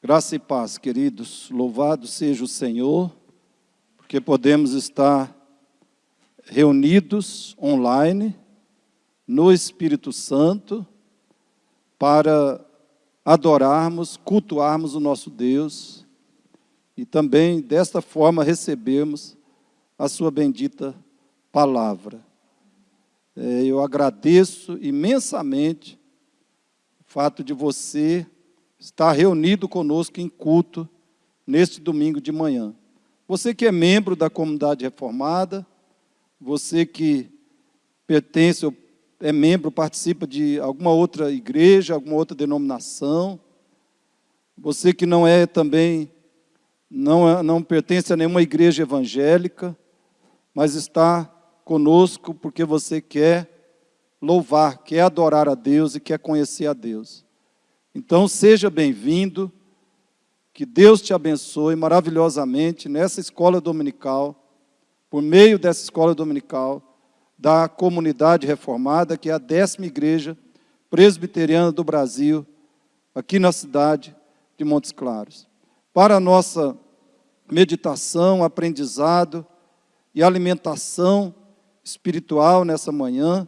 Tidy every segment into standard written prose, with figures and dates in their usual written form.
Graça e paz, queridos. Louvado seja o Senhor, porque podemos estar reunidos online no Espírito Santo para adorarmos, cultuarmos o nosso Deus e também desta forma recebermos a sua bendita palavra. Eu agradeço imensamente o fato de você estar reunido conosco em culto neste domingo de manhã. Você que é membro da comunidade reformada, você que pertence ou é membro, participa de alguma outra igreja, alguma outra denominação, você que não é também, não pertence a nenhuma igreja evangélica, mas está conosco porque você quer louvar, quer adorar a Deus e quer conhecer a Deus. Então, seja bem-vindo, que Deus te abençoe maravilhosamente nessa escola dominical, por meio dessa escola dominical, da comunidade reformada, que é a 10ª igreja presbiteriana do Brasil, aqui na cidade de Montes Claros. Para a nossa meditação, aprendizado e alimentação espiritual nessa manhã,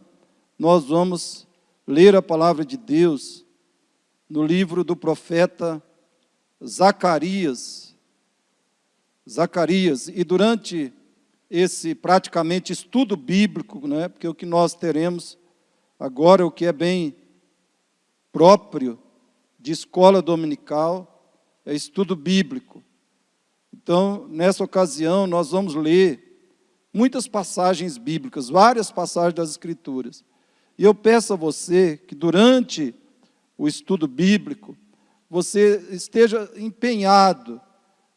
nós vamos ler a palavra de Deus no livro do profeta Zacarias. E durante esse praticamente estudo bíblico, né, porque o que nós teremos agora, o que é bem próprio de escola dominical, é estudo bíblico. Então, nessa ocasião, nós vamos ler muitas passagens bíblicas, várias passagens das Escrituras. E eu peço a você que durante o estudo bíblico, você esteja empenhado,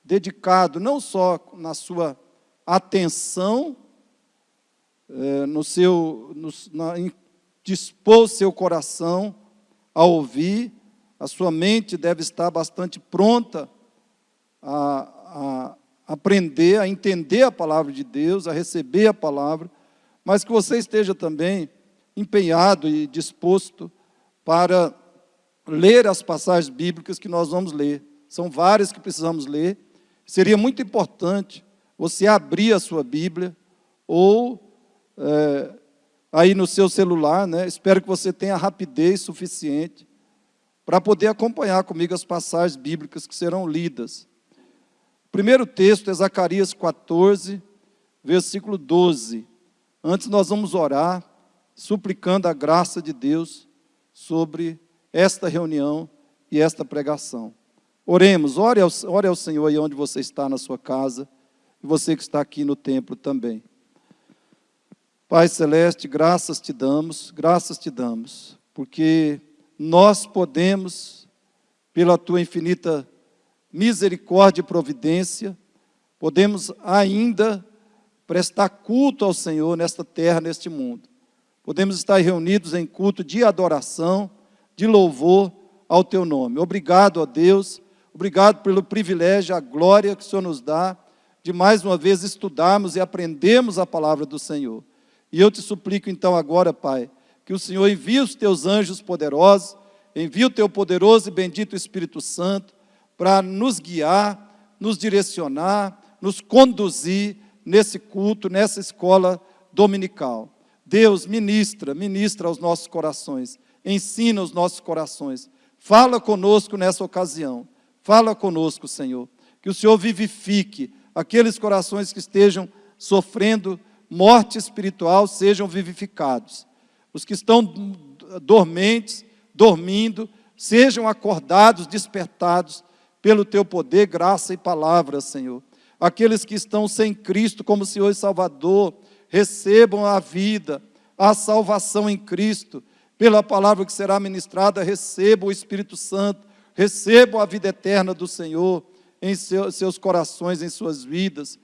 dedicado, não só na sua atenção, dispor seu coração a ouvir, a sua mente deve estar bastante pronta a aprender, a entender a palavra de Deus, a receber a palavra, mas que você esteja também empenhado e disposto para ler as passagens bíblicas que nós vamos ler. São várias que precisamos ler. Seria muito importante você abrir a sua Bíblia ou aí no seu celular, né? Espero que você tenha rapidez suficiente para poder acompanhar comigo as passagens bíblicas que serão lidas. O primeiro texto é Zacarias 14, versículo 12. Antes nós vamos orar, suplicando a graça de Deus sobre esta reunião e esta pregação. Oremos, ore ao Senhor aí onde você está na sua casa, e você que está aqui no templo também. Pai Celeste, graças te damos, porque nós podemos, pela tua infinita misericórdia e providência, podemos ainda prestar culto ao Senhor nesta terra, neste mundo. Podemos estar reunidos em culto de adoração, de louvor ao teu nome. Obrigado, ó Deus, obrigado pelo privilégio, a glória que o Senhor nos dá, de mais uma vez estudarmos e aprendermos a palavra do Senhor. E eu te suplico então agora, Pai, que o Senhor envie os teus anjos poderosos, envie o teu poderoso e bendito Espírito Santo, para nos guiar, nos direcionar, nos conduzir nesse culto, nessa escola dominical. Deus, ministra aos nossos corações, ensina os nossos corações, fala conosco nessa ocasião, fala conosco, Senhor, que o Senhor vivifique aqueles corações que estejam sofrendo morte espiritual, sejam vivificados, os que estão dormentes, dormindo, sejam acordados, despertados pelo teu poder, graça e palavra, Senhor. Aqueles que estão sem Cristo como Senhor e Salvador, recebam a vida, a salvação em Cristo, pela palavra que será ministrada, recebam o Espírito Santo, recebam a vida eterna do Senhor em seus corações, em suas vidas.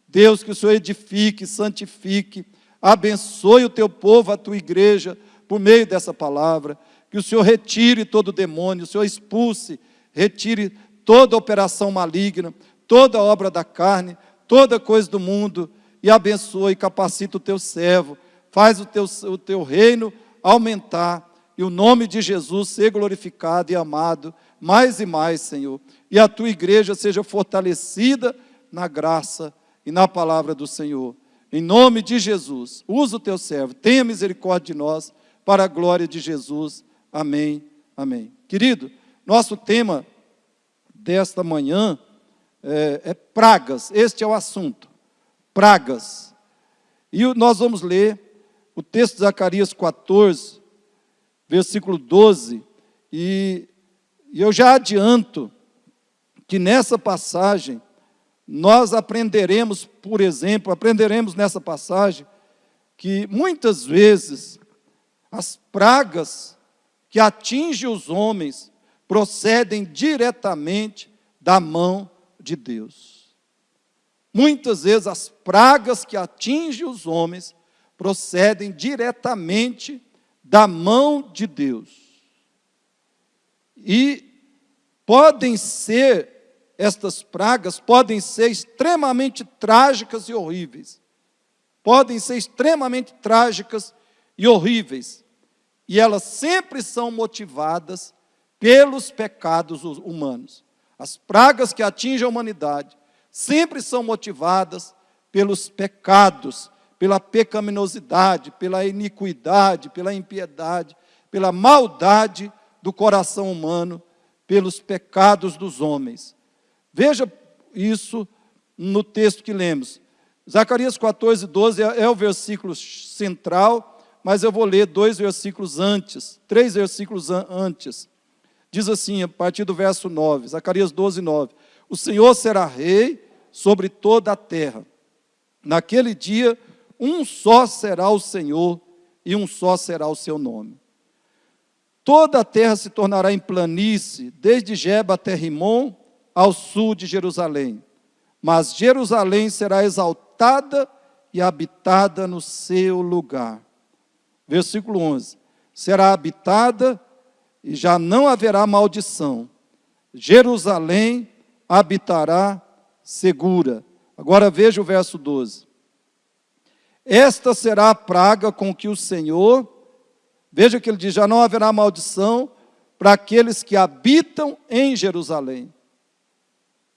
Deus, que o Senhor edifique, santifique, abençoe o teu povo, a tua igreja, por meio dessa palavra, que o Senhor retire todo demônio, o Senhor expulse, retire toda operação maligna, toda obra da carne, toda coisa do mundo, e abençoe e capacita o teu servo, faz o teu reino aumentar, e o nome de Jesus ser glorificado e amado mais e mais, Senhor. e a tua igreja seja fortalecida na graça e na palavra do Senhor. Em nome de Jesus, usa o teu servo, tenha misericórdia de nós, para a glória de Jesus. Amém, amém. Querido, nosso tema desta manhã é pragas, este é o assunto, pragas. E nós vamos ler o texto de Zacarias 14, versículo 12, e eu já adianto que nessa passagem, nós aprenderemos, por exemplo, nessa passagem, que muitas vezes as pragas que atingem os homens procedem diretamente da mão de Deus. Muitas vezes as pragas que atingem os homens procedem diretamente da mão de Deus. E estas pragas podem ser extremamente trágicas e horríveis. Podem ser extremamente trágicas e horríveis. E elas sempre são motivadas pelos pecados humanos. As pragas que atingem a humanidade sempre são motivadas pelos pecados, pela pecaminosidade, pela iniquidade, pela impiedade, pela maldade do coração humano, pelos pecados dos homens. Veja isso no texto que lemos. Zacarias 14, 12 é o versículo central, mas eu vou ler 3 versículos antes. Diz assim, a partir do verso 9, Zacarias 12, 9. O Senhor será rei sobre toda a terra. Naquele dia, um só será o Senhor e um só será o seu nome. Toda a terra se tornará em planície, desde Geba até Rimon, ao sul de Jerusalém. Mas Jerusalém será exaltada e habitada no seu lugar. Versículo 11. Será habitada e já não haverá maldição. Jerusalém habitará segura. Agora veja o verso 12. Esta será a praga com que o Senhor, veja que ele diz, já não haverá maldição para aqueles que habitam em Jerusalém.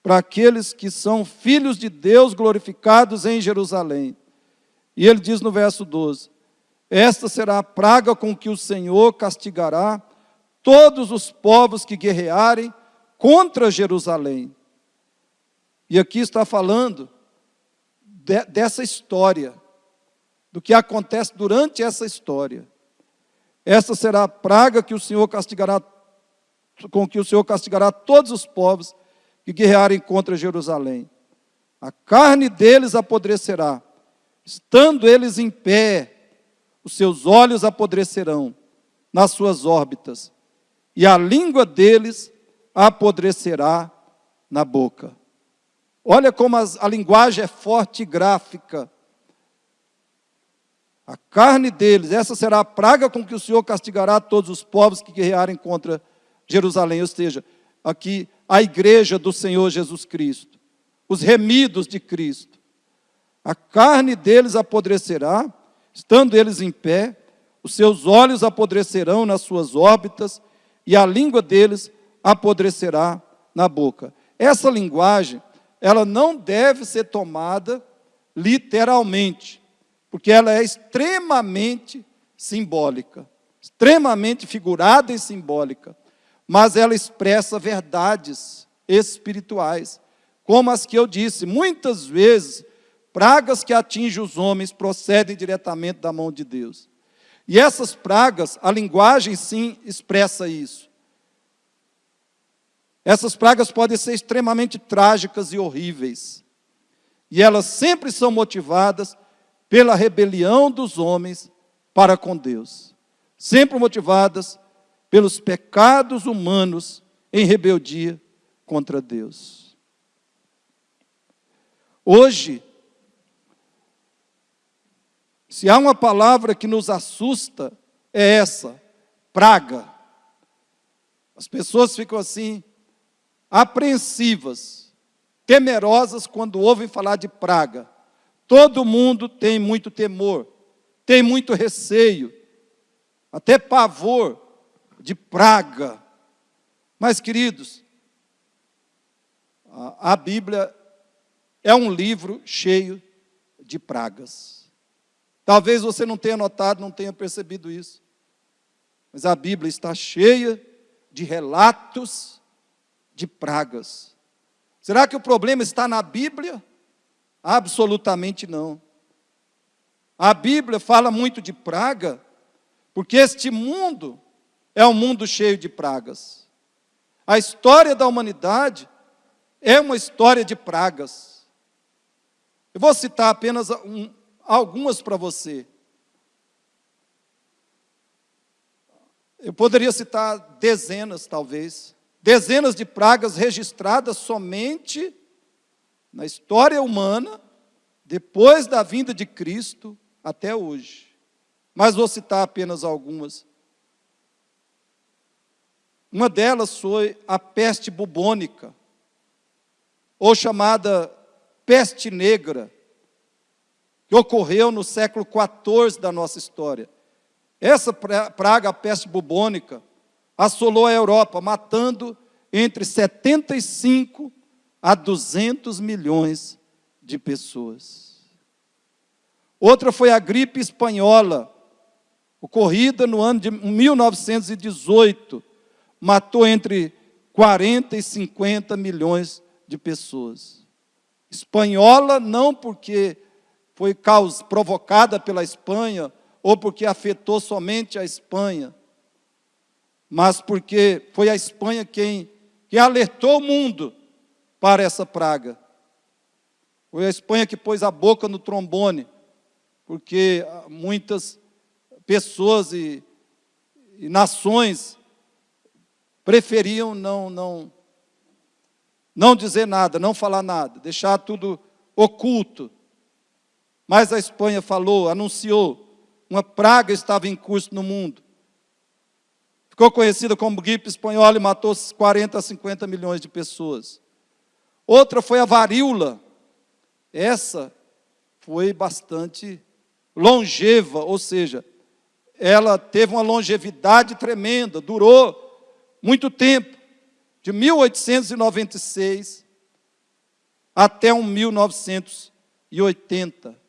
Para aqueles que são filhos de Deus glorificados em Jerusalém. E ele diz no verso 12, esta será a praga com que o Senhor castigará todos os povos que guerrearem contra Jerusalém. E aqui está falando dessa história, do que acontece durante essa história. Esta será a praga que o Senhor castigará, com que o Senhor castigará todos os povos que guerrearem contra Jerusalém. A carne deles apodrecerá, estando eles em pé, os seus olhos apodrecerão nas suas órbitas, e a língua deles apodrecerá na boca. Olha como a linguagem é forte e gráfica. A carne deles, essa será a praga com que o Senhor castigará todos os povos que guerrearem contra Jerusalém, ou seja, aqui a igreja do Senhor Jesus Cristo, os remidos de Cristo. A carne deles apodrecerá, estando eles em pé, os seus olhos apodrecerão nas suas órbitas, e a língua deles apodrecerá na boca. Essa linguagem, ela não deve ser tomada literalmente, porque ela é extremamente simbólica, extremamente figurada e simbólica, mas ela expressa verdades espirituais, como as que eu disse, muitas vezes, pragas que atingem os homens procedem diretamente da mão de Deus. E essas pragas, a linguagem sim expressa isso. Essas pragas podem ser extremamente trágicas e horríveis. E elas sempre são motivadas pela rebelião dos homens para com Deus. Sempre motivadas pelos pecados humanos em rebeldia contra Deus. Hoje, se há uma palavra que nos assusta, é essa, praga. As pessoas ficam assim, apreensivas, temerosas quando ouvem falar de praga. Todo mundo tem muito temor, tem muito receio, até pavor de praga. Mas, queridos, a Bíblia é um livro cheio de pragas. Talvez você não tenha notado, não tenha percebido isso. Mas a Bíblia está cheia de relatos de pragas. Será que o problema está na Bíblia? Absolutamente não. A Bíblia fala muito de praga, porque este mundo é um mundo cheio de pragas. A história da humanidade é uma história de pragas. Eu vou citar apenas algumas para você. Eu poderia citar dezenas, talvez. Dezenas de pragas registradas somente na história humana, depois da vinda de Cristo até hoje. Mas vou citar apenas algumas. Uma delas foi a peste bubônica, ou chamada peste negra, que ocorreu no século XIV da nossa história. Essa praga, a peste bubônica, assolou a Europa, matando entre 75 a 200 milhões de pessoas. Outra foi a gripe espanhola, ocorrida no ano de 1918, matou entre 40 e 50 milhões de pessoas. Espanhola não porque foi provocada pela Espanha, ou porque afetou somente a Espanha, mas porque foi a Espanha quem alertou o mundo para essa praga. Foi a Espanha que pôs a boca no trombone, porque muitas pessoas e nações preferiam não dizer nada, não falar nada, deixar tudo oculto. Mas a Espanha falou, anunciou, uma praga estava em curso no mundo. Ficou conhecida como gripe espanhola e matou 40 a 50 milhões de pessoas. Outra foi a varíola. Essa foi bastante longeva, ou seja, ela teve uma longevidade tremenda, durou muito tempo, de 1896 até 1980.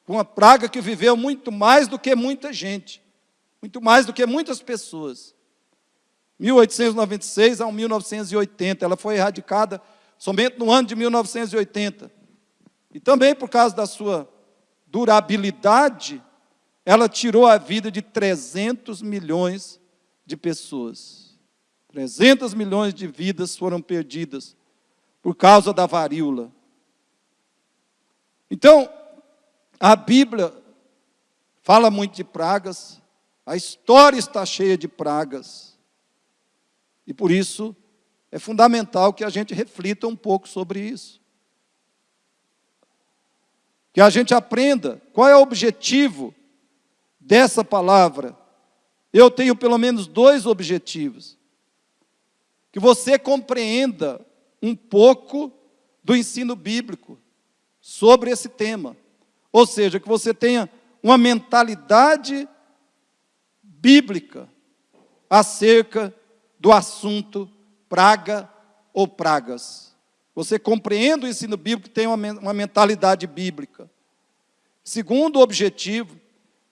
Uma praga que viveu muito mais do que muita gente, muito mais do que muitas pessoas. 1896 a 1980, ela foi erradicada somente no ano de 1980. E também por causa da sua durabilidade, ela tirou a vida de 300 milhões de pessoas. 300 milhões de vidas foram perdidas por causa da varíola. Então, a Bíblia fala muito de pragas, a história está cheia de pragas, e por isso é fundamental que a gente reflita um pouco sobre isso. Que a gente aprenda qual é o objetivo dessa palavra. Eu tenho pelo menos 2 objetivos. Que você compreenda um pouco do ensino bíblico sobre esse tema. Ou seja, que você tenha uma mentalidade bíblica acerca do assunto praga ou pragas. Você compreenda o ensino bíblico, tem uma mentalidade bíblica. Segundo objetivo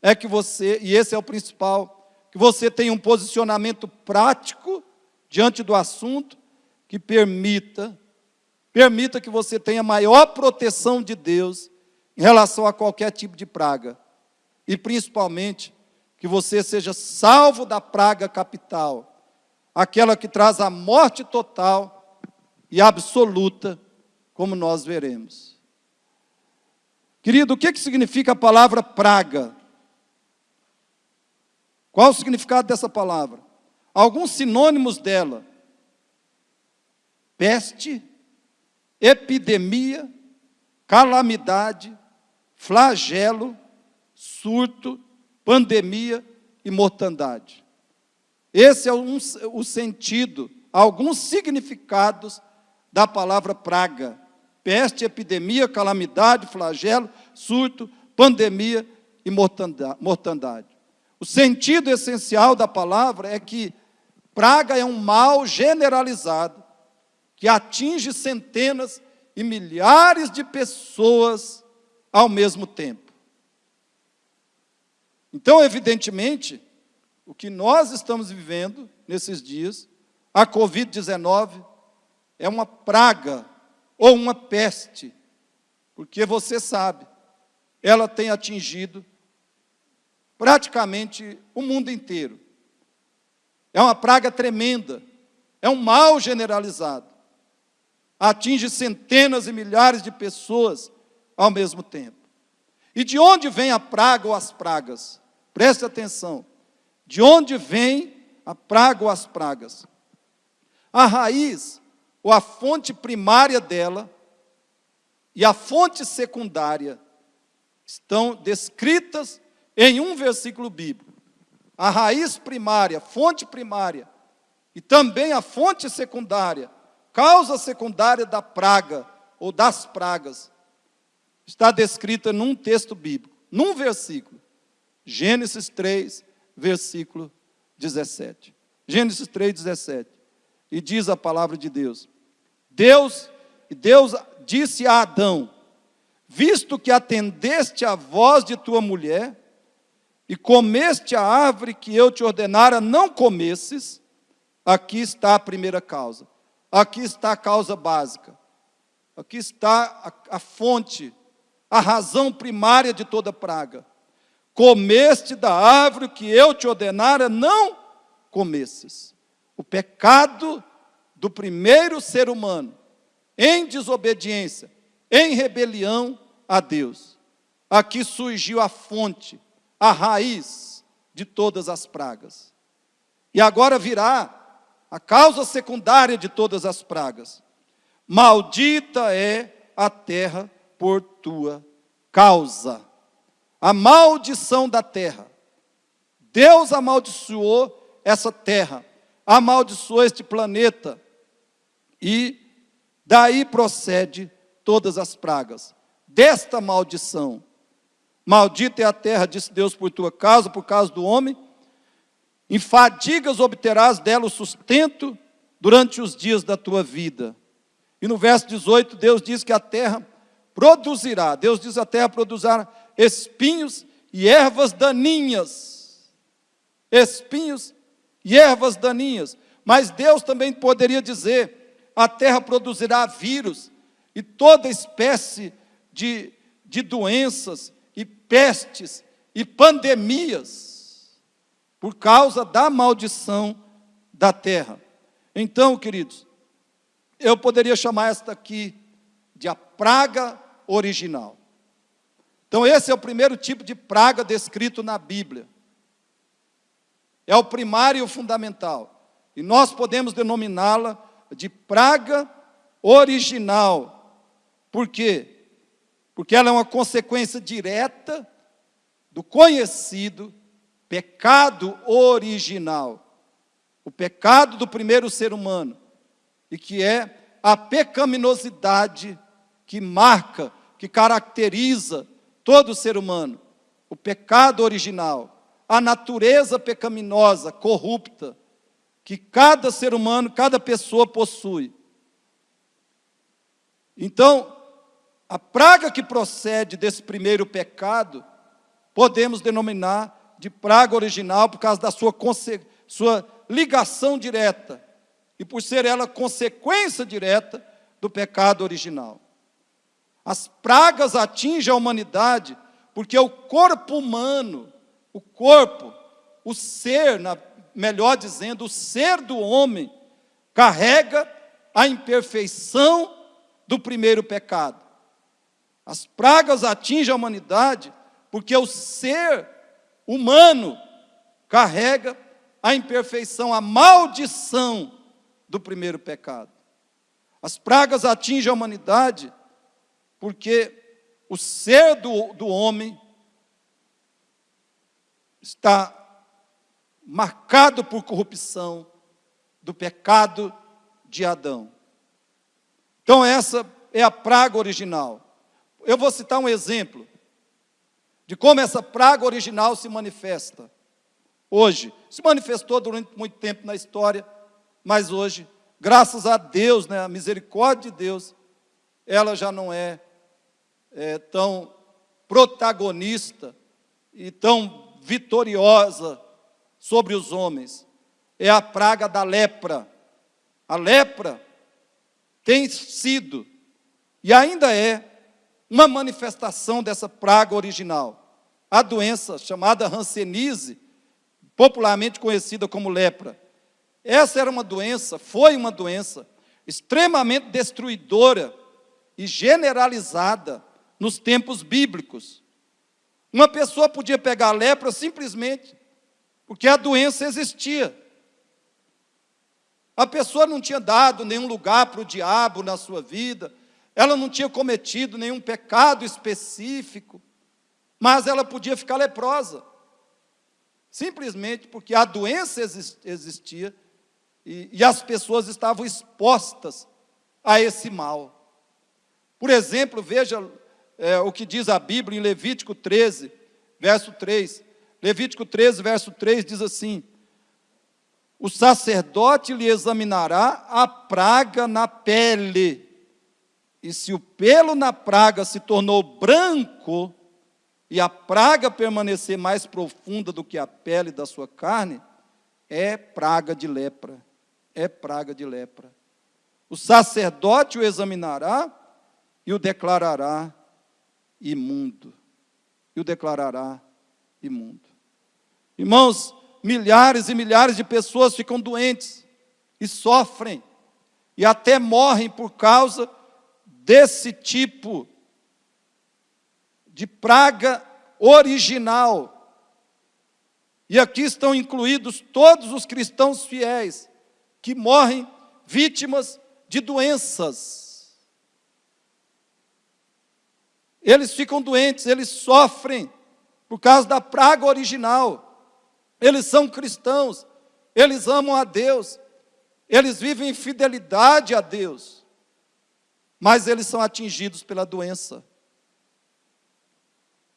é que você, e esse é o principal, que você tenha um posicionamento prático diante do assunto que permita que você tenha maior proteção de Deus em relação a qualquer tipo de praga. E principalmente, que você seja salvo da praga capital, aquela que traz a morte total e absoluta, como nós veremos. Querido, o que significa a palavra praga? Qual o significado dessa palavra? Alguns sinônimos dela: peste, epidemia, calamidade, flagelo, surto, pandemia e mortandade. Esse é o sentido, alguns significados da palavra praga: peste, epidemia, calamidade, flagelo, surto, pandemia e mortandade. O sentido essencial da palavra é que praga é um mal generalizado que atinge centenas e milhares de pessoas ao mesmo tempo. Então, evidentemente, o que nós estamos vivendo nesses dias, a Covid-19 é uma praga ou uma peste, porque você sabe, ela tem atingido praticamente o mundo inteiro. É uma praga tremenda, é um mal generalizado. Atinge centenas e milhares de pessoas ao mesmo tempo. E de onde vem a praga ou as pragas? Preste atenção. De onde vem a praga ou as pragas? A raiz, ou a fonte primária dela, e a fonte secundária, estão descritas em um versículo bíblico. A raiz primária, fonte primária, e também a fonte secundária, causa secundária da praga, ou das pragas, está descrita num texto bíblico, num versículo. Gênesis 3, versículo 17. Gênesis 3, 17. E diz a palavra de Deus. Deus disse a Adão: visto que atendeste à voz de tua mulher, e comeste a árvore que eu te ordenara não comesses, aqui está a primeira causa. Aqui está a causa básica. Aqui está a fonte, a razão primária de toda praga. Comeste da árvore que eu te ordenara não comesses. O pecado do primeiro ser humano, em desobediência, em rebelião a Deus. Aqui surgiu a fonte, a raiz de todas as pragas. E agora virá a causa secundária de todas as pragas. Maldita é a terra por tua causa. A maldição da terra. Deus amaldiçoou essa terra, amaldiçoou este planeta, e daí procede todas as pragas. Desta maldição. Maldita é a terra, disse Deus, por tua causa, por causa do homem. Em fadigas obterás dela o sustento durante os dias da tua vida. E no verso 18, Deus diz que a terra produzirá. Deus diz que a terra produzirá espinhos e ervas daninhas. Espinhos e ervas daninhas. Mas Deus também poderia dizer, a terra produzirá vírus e toda espécie de doenças e pestes e pandemias, por causa da maldição da terra. Então, queridos, eu poderia chamar esta aqui de a praga original. Então, esse é o primeiro tipo de praga descrito na Bíblia. É o primário e o fundamental. E nós podemos denominá-la de praga original. Por quê? Porque ela é uma consequência direta do conhecido pecado original. O pecado do primeiro ser humano. E que é a pecaminosidade que marca, que caracteriza todo ser humano. O pecado original. A natureza pecaminosa, corrupta, que cada ser humano, cada pessoa possui. Então, a praga que procede desse primeiro pecado, podemos denominar de praga original por causa da sua ligação direta e por ser ela consequência direta do pecado original. As pragas atingem a humanidade porque o corpo humano, o ser, melhor dizendo, o ser do homem, carrega a imperfeição do primeiro pecado. As pragas atingem a humanidade porque o ser humano carrega a imperfeição, a maldição do primeiro pecado. As pragas atingem a humanidade porque o ser do homem está marcado por corrupção do pecado de Adão. Então essa é a praga original. Eu vou citar um exemplo de como essa praga original se manifesta hoje. Se manifestou durante muito tempo na história, mas hoje, graças a Deus, a misericórdia de Deus, ela já não é tão protagonista e tão vitoriosa sobre os homens. É a praga da lepra. A lepra tem sido e ainda é uma manifestação dessa praga original. A doença chamada hanseníase, popularmente conhecida como lepra. Essa era uma doença, foi uma doença extremamente destruidora e generalizada nos tempos bíblicos. Uma pessoa podia pegar lepra simplesmente porque a doença existia. A pessoa não tinha dado nenhum lugar para o diabo na sua vida, ela não tinha cometido nenhum pecado específico, mas ela podia ficar leprosa, simplesmente porque a doença existia e as pessoas estavam expostas a esse mal. Por exemplo, veja o que diz a Bíblia em Levítico 13, verso 3. Levítico 13, verso 3 diz assim: o sacerdote lhe examinará a praga na pele, e se o pelo na praga se tornou branco, e a praga permanecer mais profunda do que a pele da sua carne, é praga de lepra. É praga de lepra. O sacerdote o examinará e o declarará imundo. E o declarará imundo. Irmãos, milhares e milhares de pessoas ficam doentes e sofrem e até morrem por causa desse tipo de praga original. E aqui estão incluídos todos os cristãos fiéis que morrem vítimas de doenças. Eles ficam doentes, eles sofrem por causa da praga original. Eles são cristãos, eles amam a Deus, eles vivem em fidelidade a Deus, mas eles são atingidos pela doença.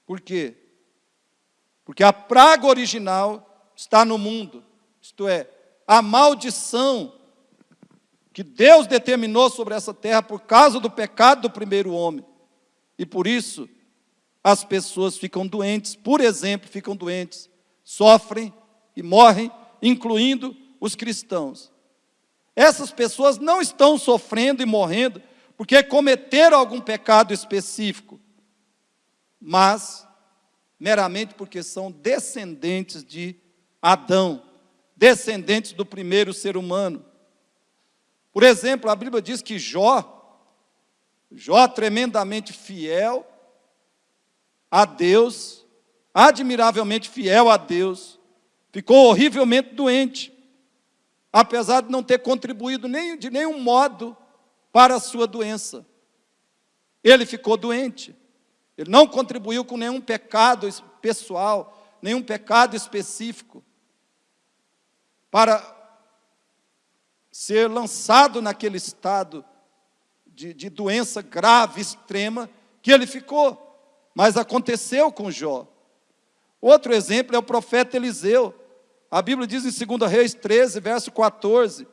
Por quê? Porque a praga original está no mundo, isto é, a maldição que Deus determinou sobre essa terra por causa do pecado do primeiro homem. E por isso, as pessoas ficam doentes, por exemplo, ficam doentes, sofrem e morrem, incluindo os cristãos. Essas pessoas não estão sofrendo e morrendo porque cometeram algum pecado específico, mas meramente porque são descendentes de Adão, descendentes do primeiro ser humano. Por exemplo, a Bíblia diz que Jó tremendamente fiel a Deus, admiravelmente fiel a Deus, ficou horrivelmente doente, apesar de não ter contribuído de nenhum modo para a sua doença. Ele ficou doente, ele não contribuiu com nenhum pecado pessoal, nenhum pecado específico, para ser lançado naquele estado de doença grave, extrema, que ele ficou. Mas aconteceu com Jó. Outro exemplo é o profeta Eliseu. A Bíblia diz em 2 Reis 13, verso 14,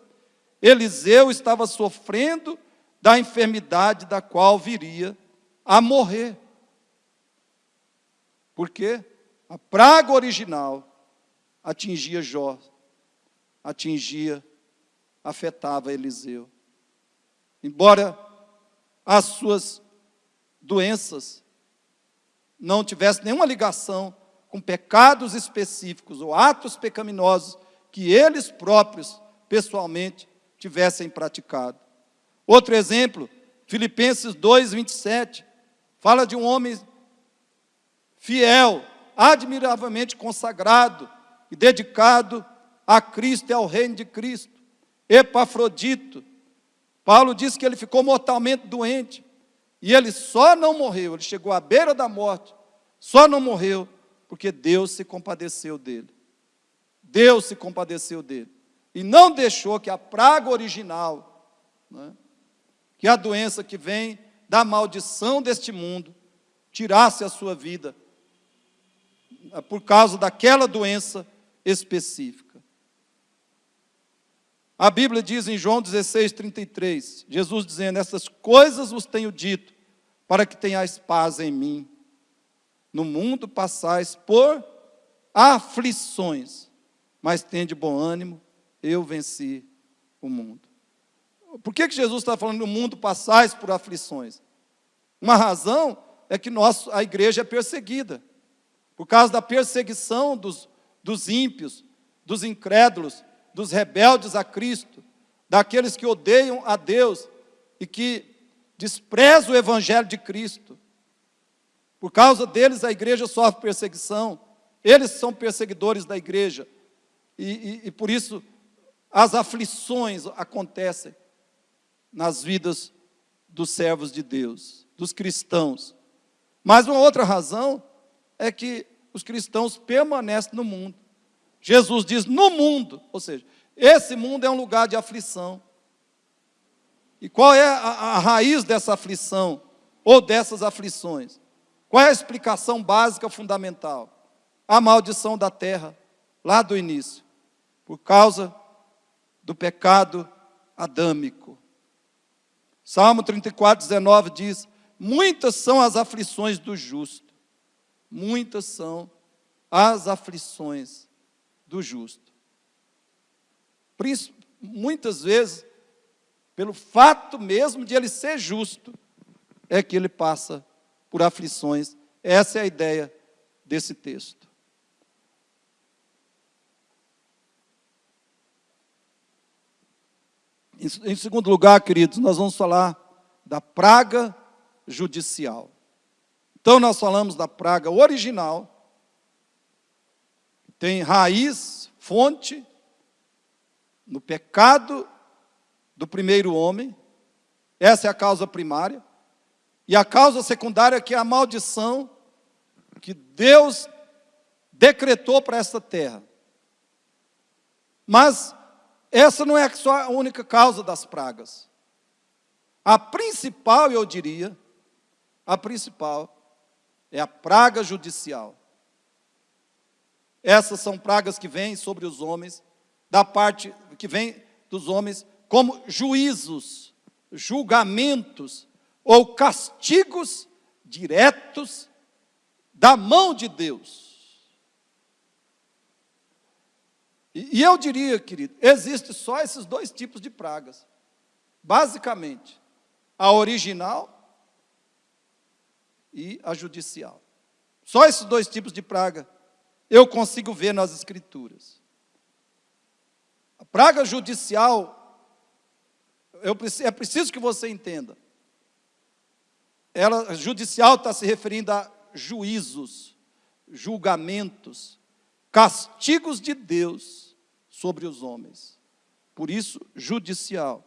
Eliseu estava sofrendo da enfermidade da qual viria a morrer. Por quê? A praga original atingia Jó, afetava Eliseu. Embora as suas doenças não tivessem nenhuma ligação com pecados específicos ou atos pecaminosos que eles próprios, pessoalmente, tivessem praticado. Outro exemplo, Filipenses 2, 27, fala de um homem fiel, admiravelmente consagrado e dedicado a Cristo e ao reino de Cristo. Epafrodito, Paulo diz que ele ficou mortalmente doente, e ele só não morreu, ele chegou à beira da morte, só não morreu porque Deus se compadeceu dele. Deus se compadeceu dele. E não deixou que a praga original, que a doença que vem da maldição deste mundo, tirasse a sua vida, por causa daquela doença específica. A Bíblia diz em João 16:33, Jesus dizendo: essas coisas vos tenho dito, para que tenhais paz em mim. No mundo passais por aflições, mas tende bom ânimo, eu venci o mundo. Por que Jesus está falando no mundo passais por aflições? Uma razão é que a igreja é perseguida, por causa da perseguição dos ímpios, dos incrédulos, dos rebeldes a Cristo, daqueles que odeiam a Deus e que desprezam o Evangelho de Cristo. Por causa deles a igreja sofre perseguição, eles são perseguidores da igreja, e por isso as aflições acontecem nas vidas dos servos de Deus, dos cristãos. Mas uma outra razão é que os cristãos permanecem no mundo. Jesus diz no mundo, ou seja, esse mundo é um lugar de aflição. E qual é a raiz dessa aflição, ou dessas aflições? Qual é a explicação básica, fundamental? A maldição da terra, lá do início, por causa do pecado adâmico. Salmo 34:19 diz: muitas são as aflições do justo, muitas são as aflições do justo. Por isso, muitas vezes, pelo fato mesmo de ele ser justo, é que ele passa por aflições. Essa é a ideia desse texto. Em segundo lugar, queridos, nós vamos falar da praga judicial. Então, nós falamos da praga original, tem raiz, fonte, no pecado do primeiro homem. Essa é a causa primária. E a causa secundária, que é a maldição que Deus decretou para esta terra. Mas essa não é só a única causa das pragas. A principal, eu diria, a principal é a praga judicial. Essas são pragas que vêm sobre os homens, da parte que vem dos homens, como juízos, julgamentos ou castigos diretos da mão de Deus. E eu diria, querido, existe só esses dois tipos de pragas. Basicamente, a original e a judicial. Só esses dois tipos de praga eu consigo ver nas Escrituras. A praga judicial, é preciso que você entenda. Ela, judicial, está se referindo a juízos, julgamentos, castigos de Deus sobre os homens. Por isso, judicial.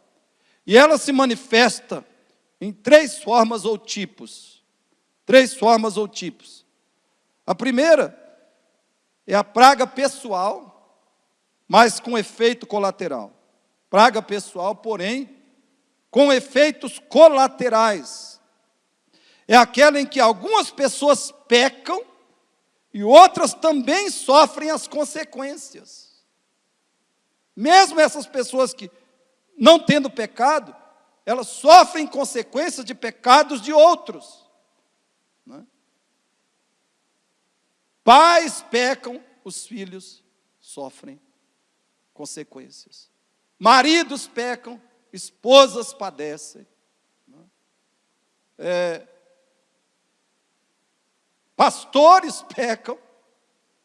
E ela se manifesta em três formas ou tipos. Três formas ou tipos. A primeira é a praga pessoal, mas com efeito colateral. Praga pessoal, porém, com efeitos colaterais. É aquela em que algumas pessoas pecam e outras também sofrem as consequências. Mesmo essas pessoas que, não tendo pecado, elas sofrem consequências de pecados de outros. Né? Pais pecam, os filhos sofrem consequências. Maridos pecam, esposas padecem. Pastores pecam,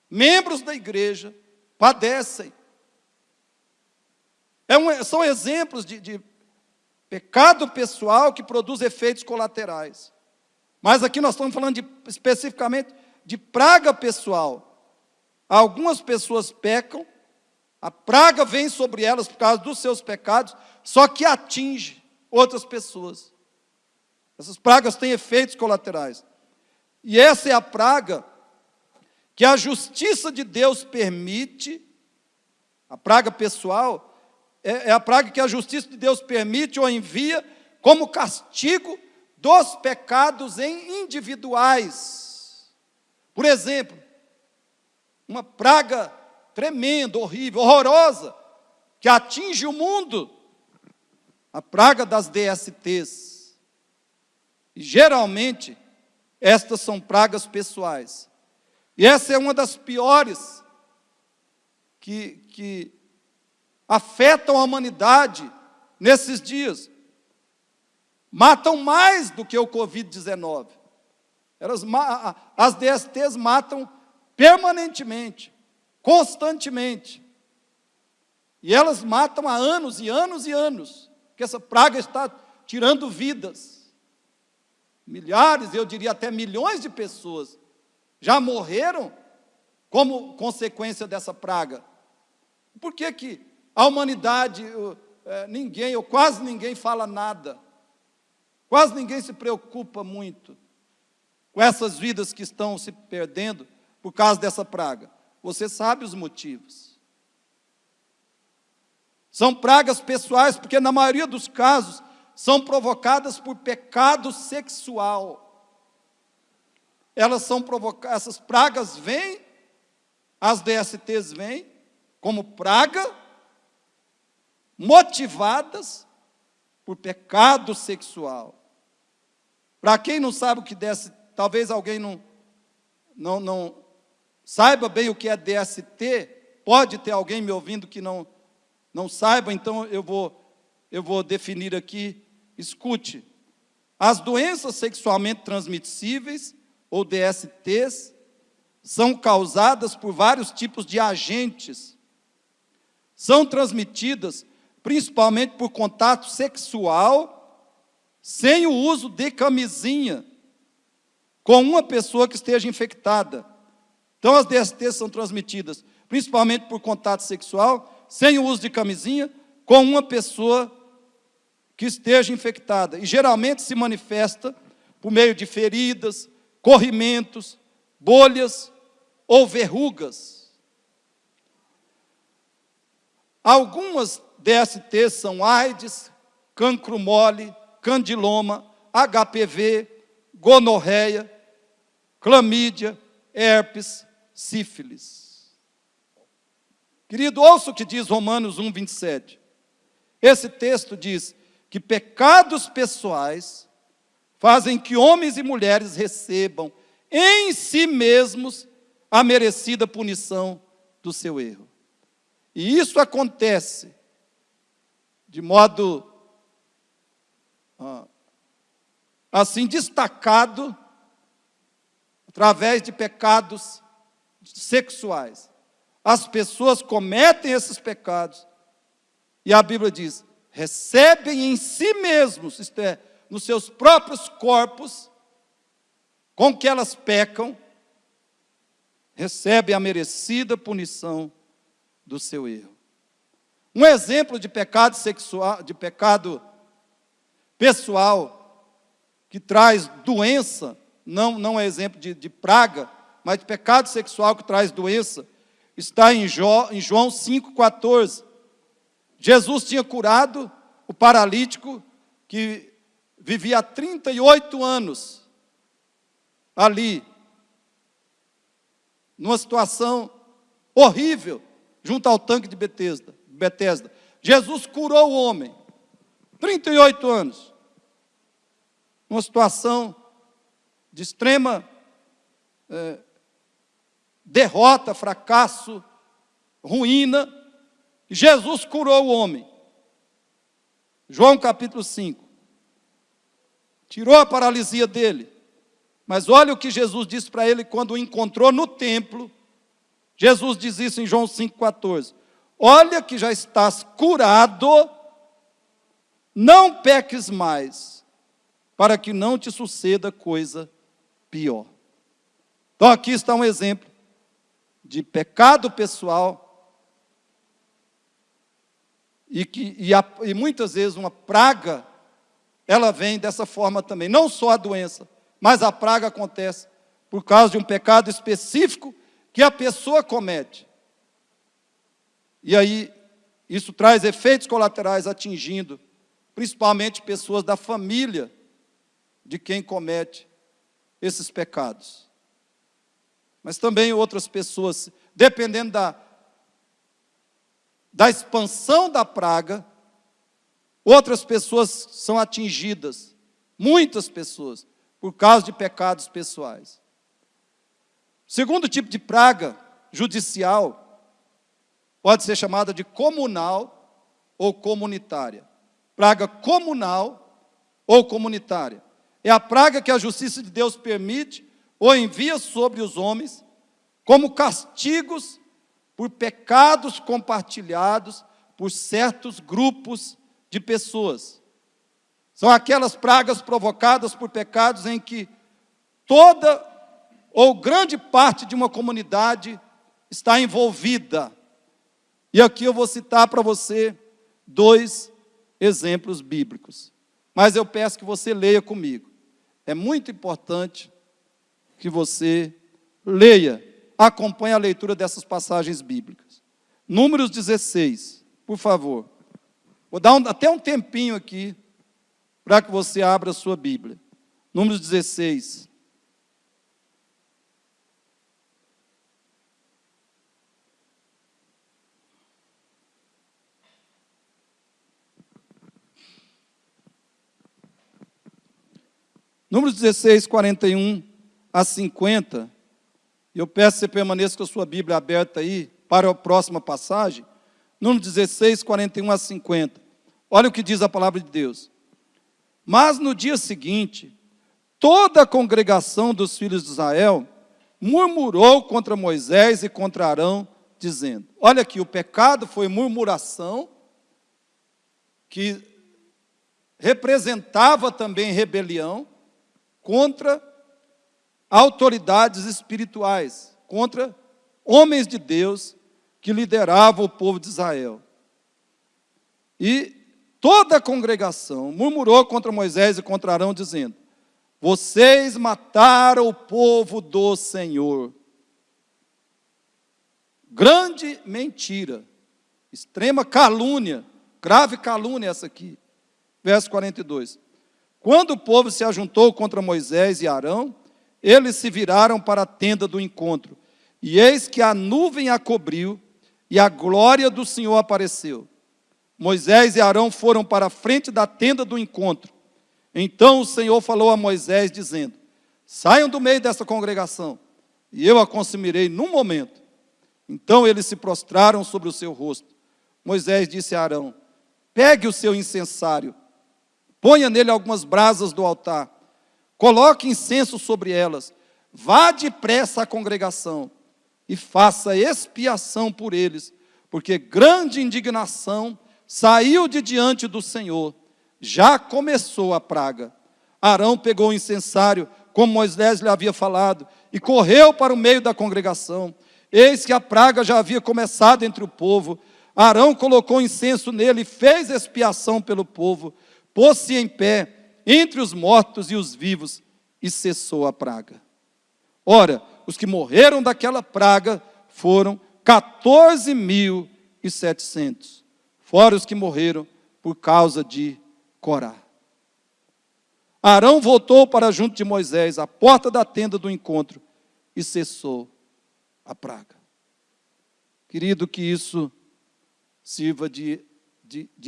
membros da igreja padecem. São exemplos de pecado pessoal que produz efeitos colaterais. Mas aqui nós estamos falando especificamente de praga pessoal. Algumas pessoas pecam, a praga vem sobre elas por causa dos seus pecados, só que atinge outras pessoas. Essas pragas têm efeitos colaterais. E essa é a praga que a justiça de Deus permite, a praga pessoal, é a praga que a justiça de Deus permite ou envia como castigo dos pecados individuais. Por exemplo, uma praga tremenda, horrível, horrorosa, que atinge o mundo, a praga das DSTs. E geralmente, estas são pragas pessoais. E essa é uma das piores que afetam a humanidade nesses dias. Matam mais do que o Covid-19. As DSTs matam permanentemente, constantemente. E elas matam há anos e anos e anos, porque essa praga está tirando vidas. Milhares, eu diria até milhões de pessoas já morreram como consequência dessa praga. Por que que a humanidade, ninguém, ou quase ninguém fala nada? Quase ninguém se preocupa muito com essas vidas que estão se perdendo por causa dessa praga. Você sabe os motivos. São pragas pessoais, porque na maioria dos casos são provocadas por pecado sexual. Essas pragas vêm, as DSTs vêm como praga, motivadas por pecado sexual. Para quem não sabe o que DST, talvez alguém não saiba bem o que é DST, pode ter alguém me ouvindo que não saiba, então eu vou definir aqui. Escute, as doenças sexualmente transmissíveis, ou DSTs, são causadas por vários tipos de agentes. São transmitidas principalmente por contato sexual, sem o uso de camisinha, com uma pessoa que esteja infectada. Então, as DSTs são transmitidas principalmente por contato sexual, sem o uso de camisinha, com uma pessoa que esteja infectada. E geralmente se manifesta por meio de feridas, corrimentos, bolhas ou verrugas. Algumas DSTs são AIDS, cancro mole, candiloma, HPV, gonorreia, clamídia, herpes, sífilis. Querido, ouça o que diz Romanos 1, 27. Esse texto diz que pecados pessoais fazem que homens e mulheres recebam em si mesmos a merecida punição do seu erro. E isso acontece de modo assim destacado através de pecados sexuais. As pessoas cometem esses pecados e a Bíblia diz: recebem em si mesmos, isto é, nos seus próprios corpos, com que elas pecam, recebem a merecida punição do seu erro. Um exemplo de pecado sexual, de pecado pessoal, que traz doença, não é exemplo de praga, mas de pecado sexual que traz doença, está em João 5,14. Jesus tinha curado o paralítico que vivia há 38 anos ali, numa situação horrível, junto ao tanque de Betesda. Jesus curou o homem, 38 anos, numa situação de extrema derrota, fracasso, ruína. Jesus curou o homem. João capítulo 5. Tirou a paralisia dele. Mas olha o que Jesus disse para ele quando o encontrou no templo. Jesus diz isso em João 5,14. Olha que já estás curado, não peques mais, para que não te suceda coisa pior. Então aqui está um exemplo de pecado pessoal e muitas vezes uma praga, ela vem dessa forma também. Não só a doença, mas a praga acontece por causa de um pecado específico que a pessoa comete. E aí, isso traz efeitos colaterais atingindo, principalmente pessoas da família de quem comete esses pecados. Mas também outras pessoas, dependendo da expansão da praga, outras pessoas são atingidas, muitas pessoas, por causa de pecados pessoais. O segundo tipo de praga judicial pode ser chamada de comunal ou comunitária. Praga comunal ou comunitária. É a praga que a justiça de Deus permite ou envia sobre os homens como castigos por pecados compartilhados por certos grupos de pessoas. São aquelas pragas provocadas por pecados em que toda ou grande parte de uma comunidade está envolvida. E aqui eu vou citar para você 2 exemplos bíblicos. Mas eu peço que você leia comigo. É muito importante que você leia, acompanhe a leitura dessas passagens bíblicas. Números 16, por favor. Vou dar até um tempinho aqui para que você abra a sua Bíblia. Números 16. Números 16, 41 a 50. Eu peço que você permaneça com a sua Bíblia aberta aí para a próxima passagem. Números 16, 41 a 50. Olha o que diz a palavra de Deus. Mas no dia seguinte, toda a congregação dos filhos de Israel murmurou contra Moisés e contra Arão, dizendo, olha aqui, o pecado foi murmuração, que representava também rebelião, contra autoridades espirituais, contra homens de Deus que lideravam o povo de Israel. E toda a congregação murmurou contra Moisés e contra Arão, dizendo, vocês mataram o povo do Senhor. Grande mentira, extrema calúnia, grave calúnia essa aqui. Verso 42. Quando o povo se ajuntou contra Moisés e Arão, eles se viraram para a tenda do encontro. E eis que a nuvem a cobriu, e a glória do Senhor apareceu. Moisés e Arão foram para a frente da tenda do encontro. Então o Senhor falou a Moisés, dizendo, saiam do meio dessa congregação, e eu a consumirei num momento. Então eles se prostraram sobre o seu rosto. Moisés disse a Arão, pegue o seu incensário, ponha nele algumas brasas do altar, coloque incenso sobre elas, vá depressa à congregação e faça expiação por eles, porque grande indignação saiu de diante do Senhor, já começou a praga. Arão pegou o incensário, como Moisés lhe havia falado, e correu para o meio da congregação. Eis que a praga já havia começado entre o povo. Arão colocou incenso nele e fez expiação pelo povo, pôs-se em pé entre os mortos e os vivos, e cessou a praga. Ora, os que morreram daquela praga foram 14.700, fora os que morreram por causa de Corá. Arão voltou para junto de Moisés, à porta da tenda do encontro, e cessou a praga. Querido, que isso sirva de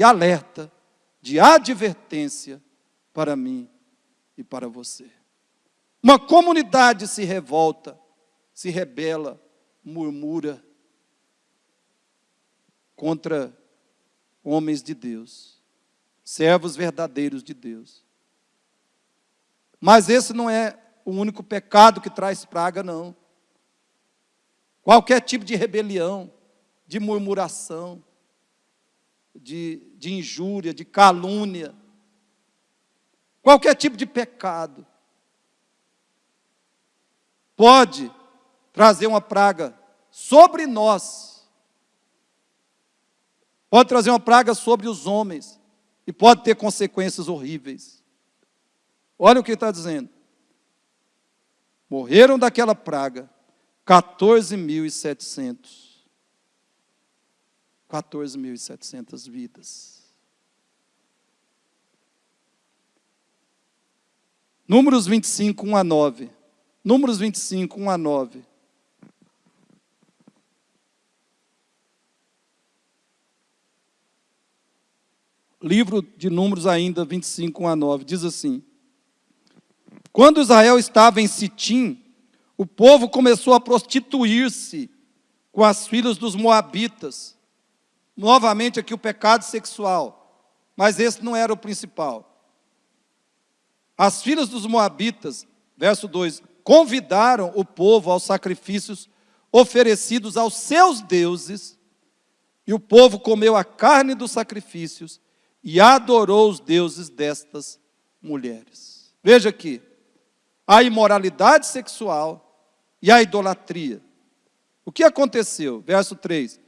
alerta, de advertência para mim e para você. Uma comunidade se revolta, se rebela, murmura contra homens de Deus, servos verdadeiros de Deus. Mas esse não é o único pecado que traz praga, não. Qualquer tipo de rebelião, de murmuração, de injúria, de calúnia, qualquer tipo de pecado, pode trazer uma praga sobre nós, pode trazer uma praga sobre os homens, e pode ter consequências horríveis. Olha o que ele está dizendo. Morreram daquela praga 14.700. 14.700 vidas. Números 25, 1 a 9. Números 25, 1 a 9. livro de Números ainda, 25, 1 a 9, diz assim: quando Israel estava em Sitim, o povo começou a prostituir-se com as filhas dos moabitas. Novamente aqui o pecado sexual, mas esse não era o principal. As filhas dos moabitas, verso 2, convidaram o povo aos sacrifícios oferecidos aos seus deuses, e o povo comeu a carne dos sacrifícios e adorou os deuses destas mulheres. Veja aqui, a imoralidade sexual e a idolatria. O que aconteceu? Verso 3.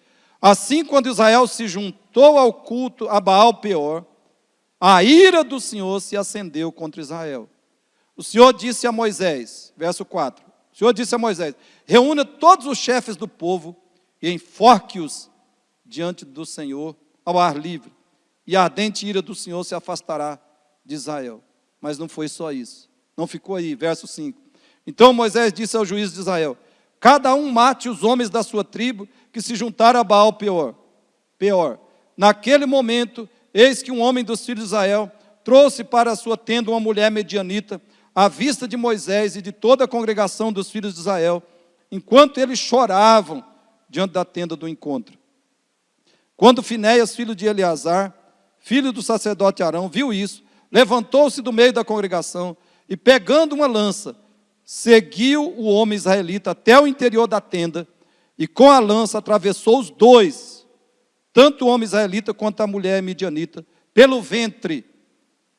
Assim, quando Israel se juntou ao culto a Baal-Peor, a ira do Senhor se acendeu contra Israel. O Senhor disse a Moisés, verso 4, o Senhor disse a Moisés: reúna todos os chefes do povo e enforque-os diante do Senhor ao ar livre, e a ardente ira do Senhor se afastará de Israel. Mas não foi só isso, não ficou aí, verso 5. Então Moisés disse ao juiz de Israel: cada um mate os homens da sua tribo que se juntaram a Baal-Peor. Naquele momento, eis que um homem dos filhos de Israel trouxe para a sua tenda uma mulher medianita, à vista de Moisés e de toda a congregação dos filhos de Israel, enquanto eles choravam diante da tenda do encontro. Quando Finéias, filho de Eleazar, filho do sacerdote Arão, viu isso, levantou-se do meio da congregação e, pegando uma lança, seguiu o homem israelita até o interior da tenda e com a lança atravessou os dois, tanto o homem israelita quanto a mulher midianita, pelo ventre.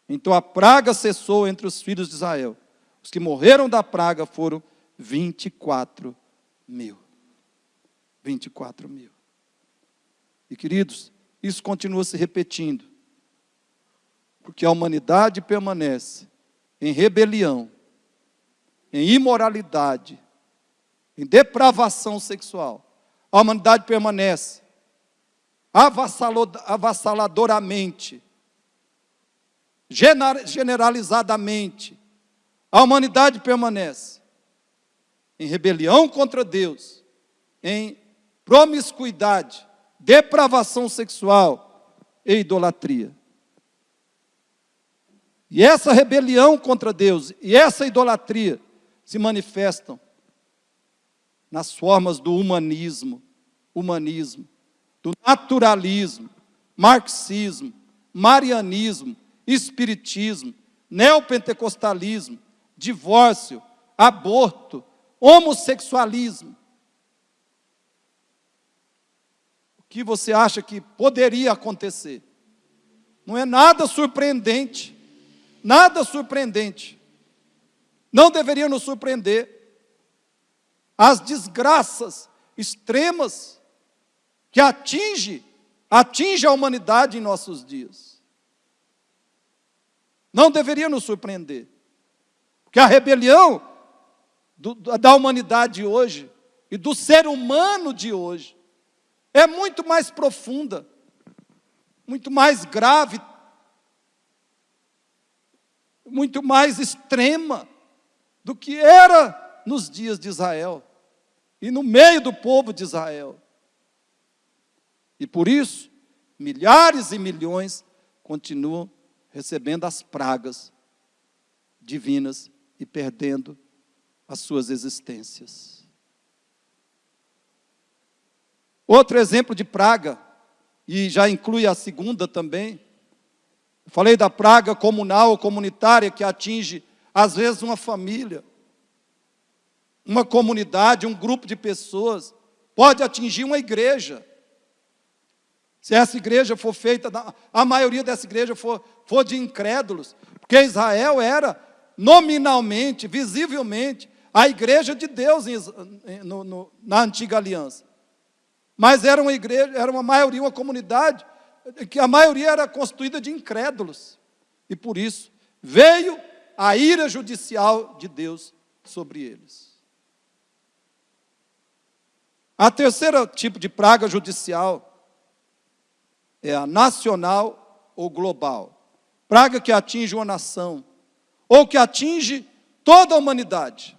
Então a praga cessou entre os filhos de Israel. Os que morreram da praga foram 24 mil. 24 mil. E queridos, isso continua se repetindo, porque a humanidade permanece em rebelião, em imoralidade, em depravação sexual. A humanidade permanece avassaladoramente, generalizadamente. A humanidade permanece em rebelião contra Deus, em promiscuidade, depravação sexual e idolatria. E essa rebelião contra Deus e essa idolatria se manifestam nas formas do humanismo, do naturalismo, marxismo, marianismo, espiritismo, neopentecostalismo, divórcio, aborto, homossexualismo. O que você acha que poderia acontecer? Não é nada surpreendente, nada surpreendente. Não deveria nos surpreender as desgraças extremas que atinge a humanidade em nossos dias. Não deveria nos surpreender, porque a rebelião da humanidade hoje e do ser humano de hoje é muito mais profunda, muito mais grave, muito mais extrema do que era nos dias de Israel e no meio do povo de Israel. E por isso, milhares e milhões continuam recebendo as pragas divinas e perdendo as suas existências. Outro exemplo de praga, e já inclui a segunda também, eu falei da praga comunal ou comunitária que atinge, às vezes, uma família, uma comunidade, um grupo de pessoas, pode atingir uma igreja. Se essa igreja for feita, a maioria dessa igreja for de incrédulos, porque Israel era nominalmente, visivelmente, a igreja de Deus na antiga aliança. Mas era uma igreja, era uma maioria, uma comunidade, que a maioria era constituída de incrédulos. E por isso veio a ira judicial de Deus sobre eles. A terceira tipo de praga judicial é a nacional ou global. Praga que atinge uma nação, ou que atinge toda a humanidade.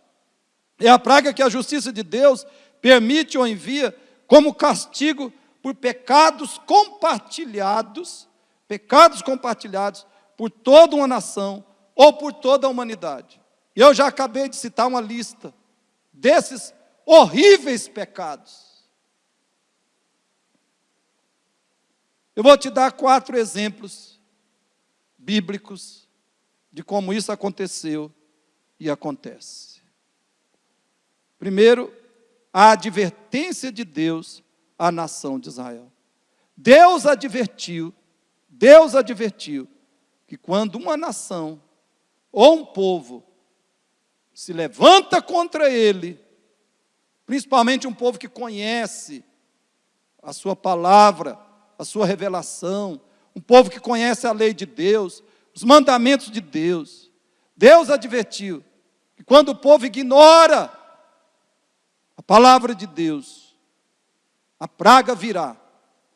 É a praga que a justiça de Deus permite ou envia como castigo por pecados compartilhados pecados compartilhados por toda uma nação ou por toda a humanidade. E eu já acabei de citar uma lista desses horríveis pecados. Eu vou te dar 4 exemplos bíblicos de como isso aconteceu e acontece. Primeiro, a advertência de Deus à nação de Israel. Deus advertiu que quando uma nação ou um povo se levanta contra ele, principalmente um povo que conhece a sua palavra, a sua revelação, um povo que conhece a lei de Deus, os mandamentos de Deus, Deus advertiu que quando o povo ignora a palavra de Deus, a praga virá,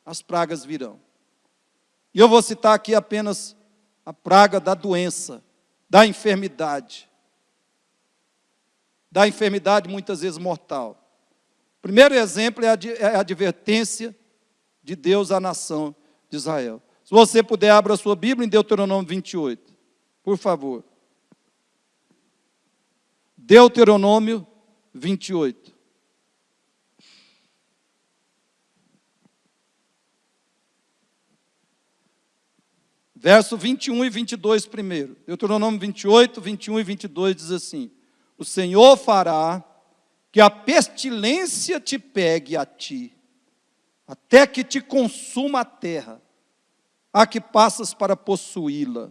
as pragas virão. E eu vou citar aqui apenas a praga da doença, da enfermidade muitas vezes mortal. O primeiro exemplo é a advertência de Deus à nação de Israel. Se você puder, abra a sua Bíblia em Deuteronômio 28, por favor. Deuteronômio 28. Verso 21 e 22 primeiro. Deuteronômio 28, 21 e 22 diz assim: o Senhor fará que a pestilência te pegue a ti, até que te consuma a terra, a que passas para possuí-la.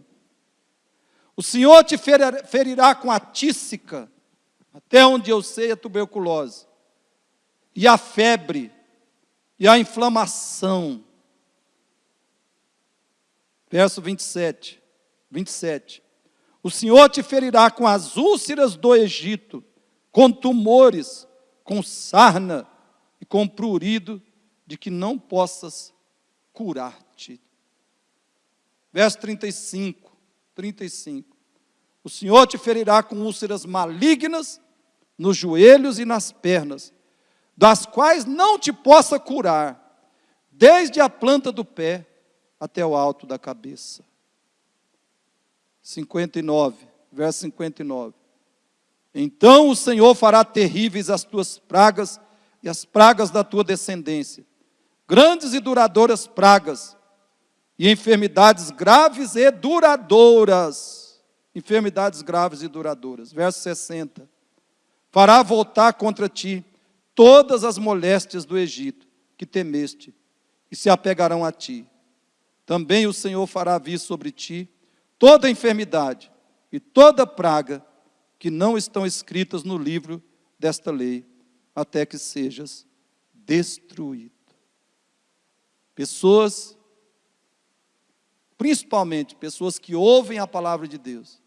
O Senhor te ferirá com a tísica, até onde eu sei a tuberculose, e a febre, e a inflamação. Verso 27. O Senhor te ferirá com as úlceras do Egito, com tumores, com sarna e com prurido, de que não possas curar-te. Verso 35. O Senhor te ferirá com úlceras malignas nos joelhos e nas pernas, das quais não te possa curar, desde a planta do pé até o alto da cabeça. 59, verso 59. Então o Senhor fará terríveis as tuas pragas e as pragas da tua descendência, grandes e duradouras pragas, e enfermidades graves e duradouras. Enfermidades graves e duradouras. Verso 60. Fará voltar contra ti todas as moléstias do Egito que temeste, e se apegarão a ti. Também o Senhor fará vir sobre ti toda enfermidade e toda praga que não estão escritas no livro desta lei, até que sejas destruído. Pessoas, principalmente pessoas que ouvem a palavra de Deus,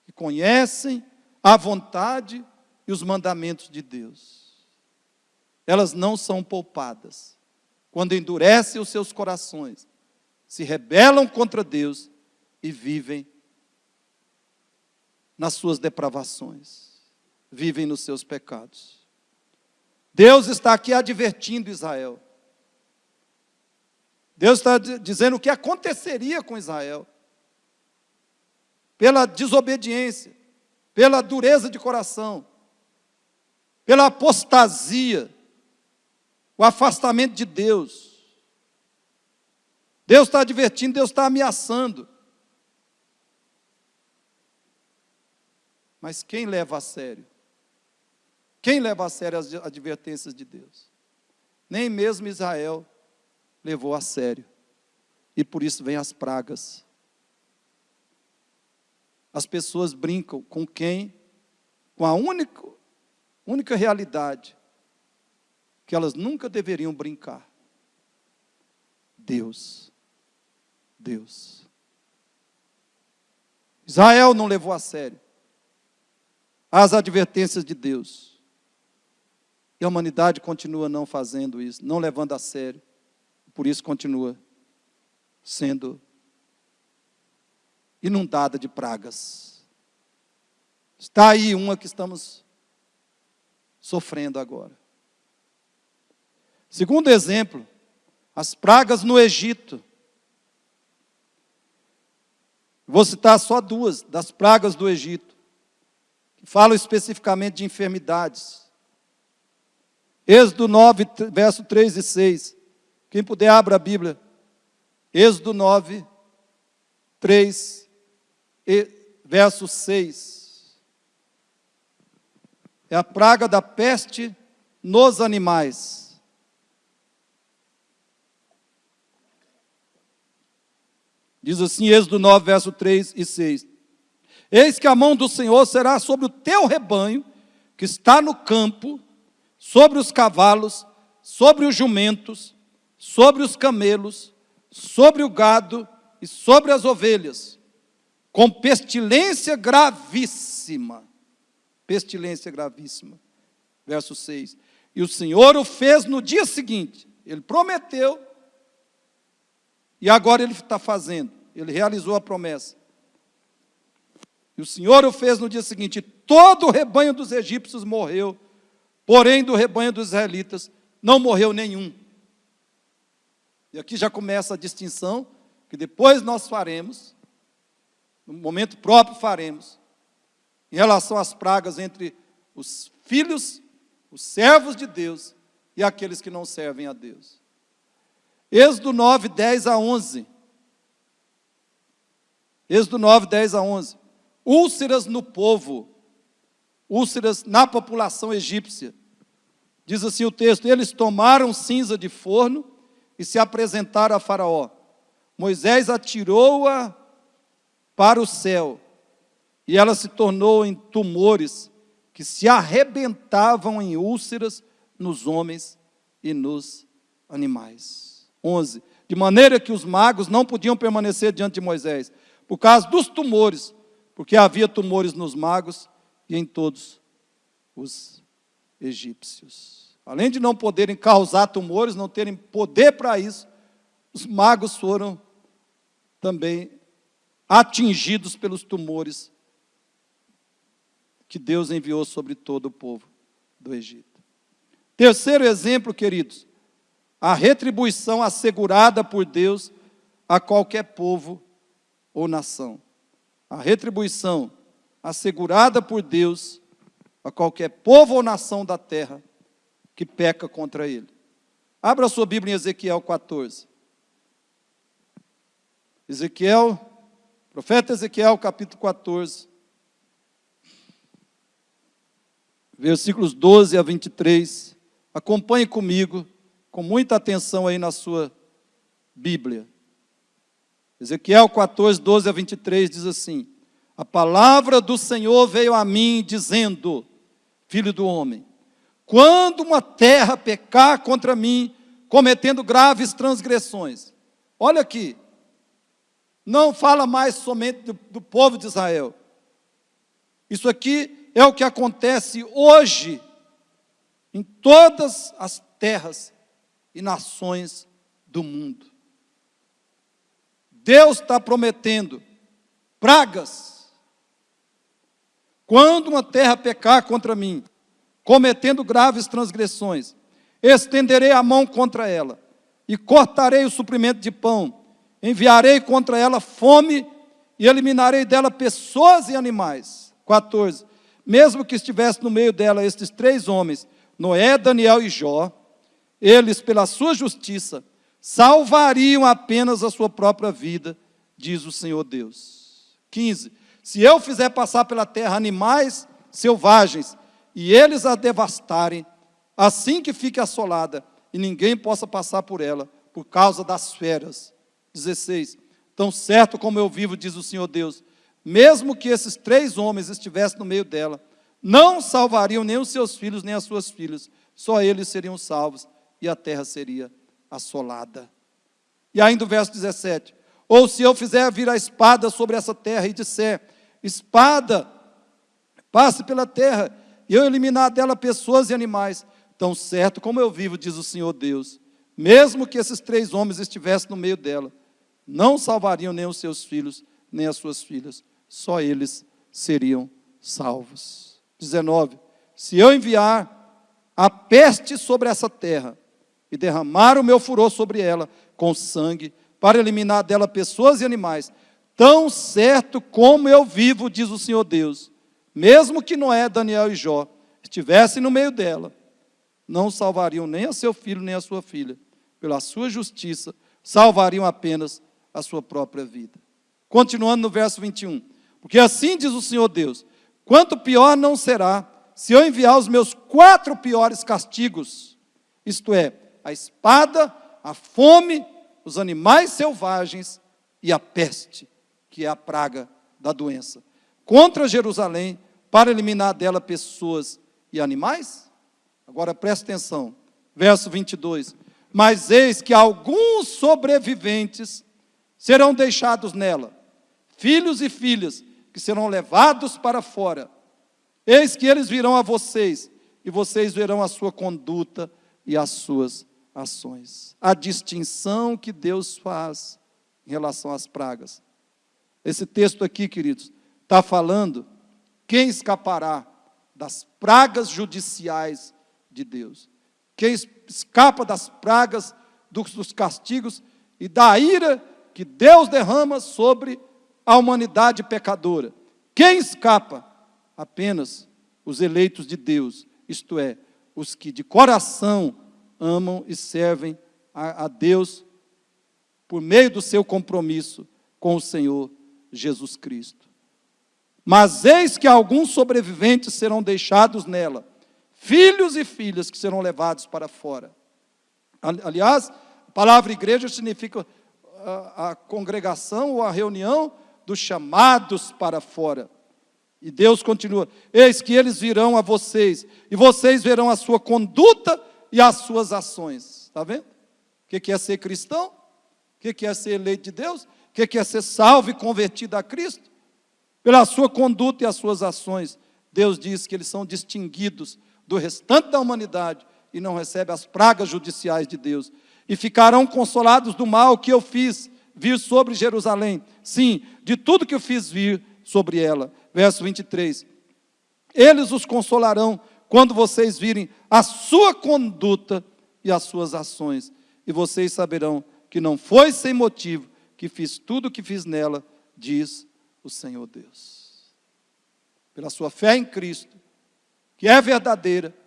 que conhecem a vontade e os mandamentos de Deus, elas não são poupadas. Quando endurecem os seus corações, se rebelam contra Deus e vivem nas suas depravações, vivem nos seus pecados. Deus está aqui advertindo Israel. Deus está dizendo o que aconteceria com Israel, pela desobediência, pela dureza de coração, pela apostasia, o afastamento de Deus. Deus está advertindo, Deus está ameaçando. Mas quem leva a sério? Quem leva a sério as advertências de Deus? Nem mesmo Israel levou a sério. E por isso vem as pragas. As pessoas brincam com quem? Com a única realidade que elas nunca deveriam brincar. Deus. Israel não levou a sério as advertências de Deus. E a humanidade continua não fazendo isso, não levando a sério. Por isso continua sendo inundada de pragas. Está aí uma que estamos sofrendo agora. Segundo exemplo, as pragas no Egito. Vou citar só duas das pragas do Egito, que falam especificamente de enfermidades. Êxodo 9, verso 3 e 6. Quem puder, abra a Bíblia. Êxodo 9, 3 e verso 6. É a praga da peste nos animais. Diz assim, Êxodo 9, verso 3 e 6. Eis que a mão do Senhor será sobre o teu rebanho, que está no campo, sobre os cavalos, sobre os jumentos, sobre os camelos, sobre o gado e sobre as ovelhas, com pestilência gravíssima. Pestilência gravíssima. Verso 6. E o Senhor o fez no dia seguinte. Ele prometeu, e agora ele está fazendo. Ele realizou a promessa. E o Senhor o fez no dia seguinte. Todo o rebanho dos egípcios morreu, porém do rebanho dos israelitas não morreu nenhum. E aqui já começa a distinção, que depois nós faremos, no momento próprio faremos, em relação às pragas entre os filhos, os servos de Deus e aqueles que não servem a Deus. Êxodo 9, 10 a 11. Êxodo 9, 10 a 11. Úlceras no povo, úlceras na população egípcia. Diz assim o texto, eles tomaram cinza de forno e se apresentaram a Faraó. Moisés atirou-a para o céu, e ela se tornou em tumores que se arrebentavam em úlceras nos homens e nos animais. 11. De maneira que os magos não podiam permanecer diante de Moisés, por causa dos tumores, porque havia tumores nos magos e em todos os egípcios. Além de não poderem causar tumores, não terem poder para isso, os magos foram também atingidos pelos tumores que Deus enviou sobre todo o povo do Egito. Terceiro exemplo, queridos, a retribuição assegurada por Deus a qualquer povo ou nação. A retribuição assegurada por Deus a qualquer povo ou nação da terra que peca contra ele. Abra a sua Bíblia em Ezequiel 14. Profeta Ezequiel, capítulo 14. Versículos 12 a 23. Acompanhe comigo, com muita atenção aí na sua Bíblia. Ezequiel 14, 12 a 23 diz assim: a palavra do Senhor veio a mim dizendo, filho do homem, quando uma terra pecar contra mim, cometendo graves transgressões. Olha aqui, não fala mais somente do povo de Israel. Isso aqui é o que acontece hoje em todas as terras e nações do mundo. Deus está prometendo pragas. Quando uma terra pecar contra mim, cometendo graves transgressões, estenderei a mão contra ela, e cortarei o suprimento de pão, enviarei contra ela fome, e eliminarei dela pessoas e animais. 14. Mesmo que estivesse no meio dela estes 3 homens, Noé, Daniel e Jó, eles, pela sua justiça, salvariam apenas a sua própria vida, diz o Senhor Deus. 15. Se eu fizer passar pela terra animais selvagens, e eles a devastarem, assim que fique assolada, e ninguém possa passar por ela, por causa das feras. 16. Tão certo como eu vivo, diz o Senhor Deus, mesmo que esses 3 homens estivessem no meio dela, não salvariam nem os seus filhos, nem as suas filhas, só eles seriam salvos, e a terra seria assolada. E ainda o verso 17, ou se eu fizer vir a espada sobre essa terra e disser, espada, passe pela terra, e eu eliminar dela pessoas e animais, tão certo como eu vivo, diz o Senhor Deus, mesmo que esses 3 homens estivessem no meio dela, não salvariam nem os seus filhos, nem as suas filhas, só eles seriam salvos. 19, se eu enviar a peste sobre essa terra, e derramar o meu furor sobre ela, com sangue, para eliminar dela pessoas e animais, tão certo como eu vivo, diz o Senhor Deus, mesmo que Noé, Daniel e Jó estivessem no meio dela, não salvariam nem a seu filho nem a sua filha. Pela sua justiça, salvariam apenas a sua própria vida. Continuando no verso 21. Porque assim diz o Senhor Deus, quanto pior não será se eu enviar os meus 4 piores castigos, isto é, a espada, a fome, os animais selvagens e a peste, que é a praga da doença, contra Jerusalém, para eliminar dela pessoas e animais? Agora preste atenção, verso 22. Mas eis que alguns sobreviventes serão deixados nela, filhos e filhas, que serão levados para fora. Eis que eles virão a vocês, e vocês verão a sua conduta e as suas ações. A distinção que Deus faz em relação às pragas. Esse texto aqui, queridos, está falando quem escapará das pragas judiciais de Deus. Quem escapa das pragas, dos castigos e da ira que Deus derrama sobre a humanidade pecadora. Quem escapa? Apenas os eleitos de Deus, isto é, os que de coração amam e servem a Deus por meio do seu compromisso com o Senhor Jesus Cristo. Mas eis que alguns sobreviventes serão deixados nela, filhos e filhas que serão levados para fora. Aliás, a palavra igreja significa a congregação ou a reunião dos chamados para fora. E Deus continua, eis que eles virão a vocês, e vocês verão a sua conduta e as suas ações. Está vendo? O que é ser cristão? O que é ser eleito de Deus? O que é ser salvo e convertido a Cristo? Pela sua conduta e as suas ações. Deus diz que eles são distinguidos do restante da humanidade e não recebem as pragas judiciais de Deus. E ficarão consolados do mal que eu fiz vir sobre Jerusalém. Sim, de tudo que eu fiz vir sobre ela. Verso 23. Eles os consolarão quando vocês virem a sua conduta e as suas ações. E vocês saberão que não foi sem motivo que fiz tudo o que fiz nela, diz o Senhor Deus. Pela sua fé em Cristo, que é verdadeira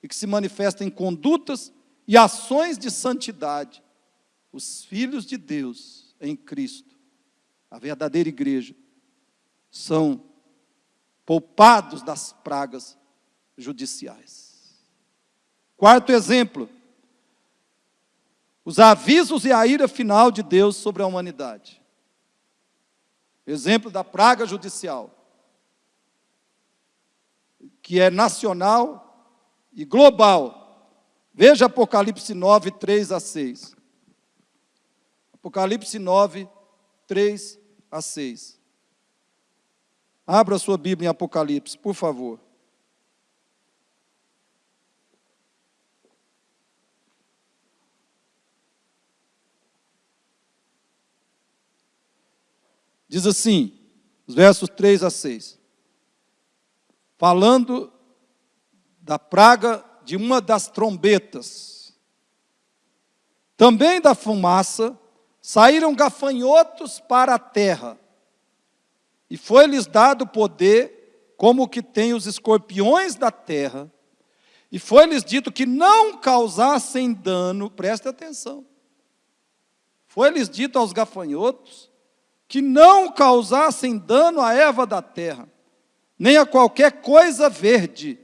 e que se manifesta em condutas e ações de santidade, os filhos de Deus em Cristo, a verdadeira igreja, são poupados das pragas judiciais. Quarto exemplo, os avisos e a ira final de Deus sobre a humanidade. Exemplo da praga judicial, que é nacional e global. Veja Apocalipse 9, 3 a 6. Apocalipse 9, 3 a 6. Abra a sua Bíblia em Apocalipse, por favor. Diz assim, os versos 3 a 6. Falando da praga de uma das trombetas. Também da fumaça saíram gafanhotos para a terra. E foi-lhes dado poder, como o que tem os escorpiões da terra. E foi-lhes dito que não causassem dano, presta atenção. Foi-lhes dito aos gafanhotos que não causassem dano à erva da terra, nem a qualquer coisa verde,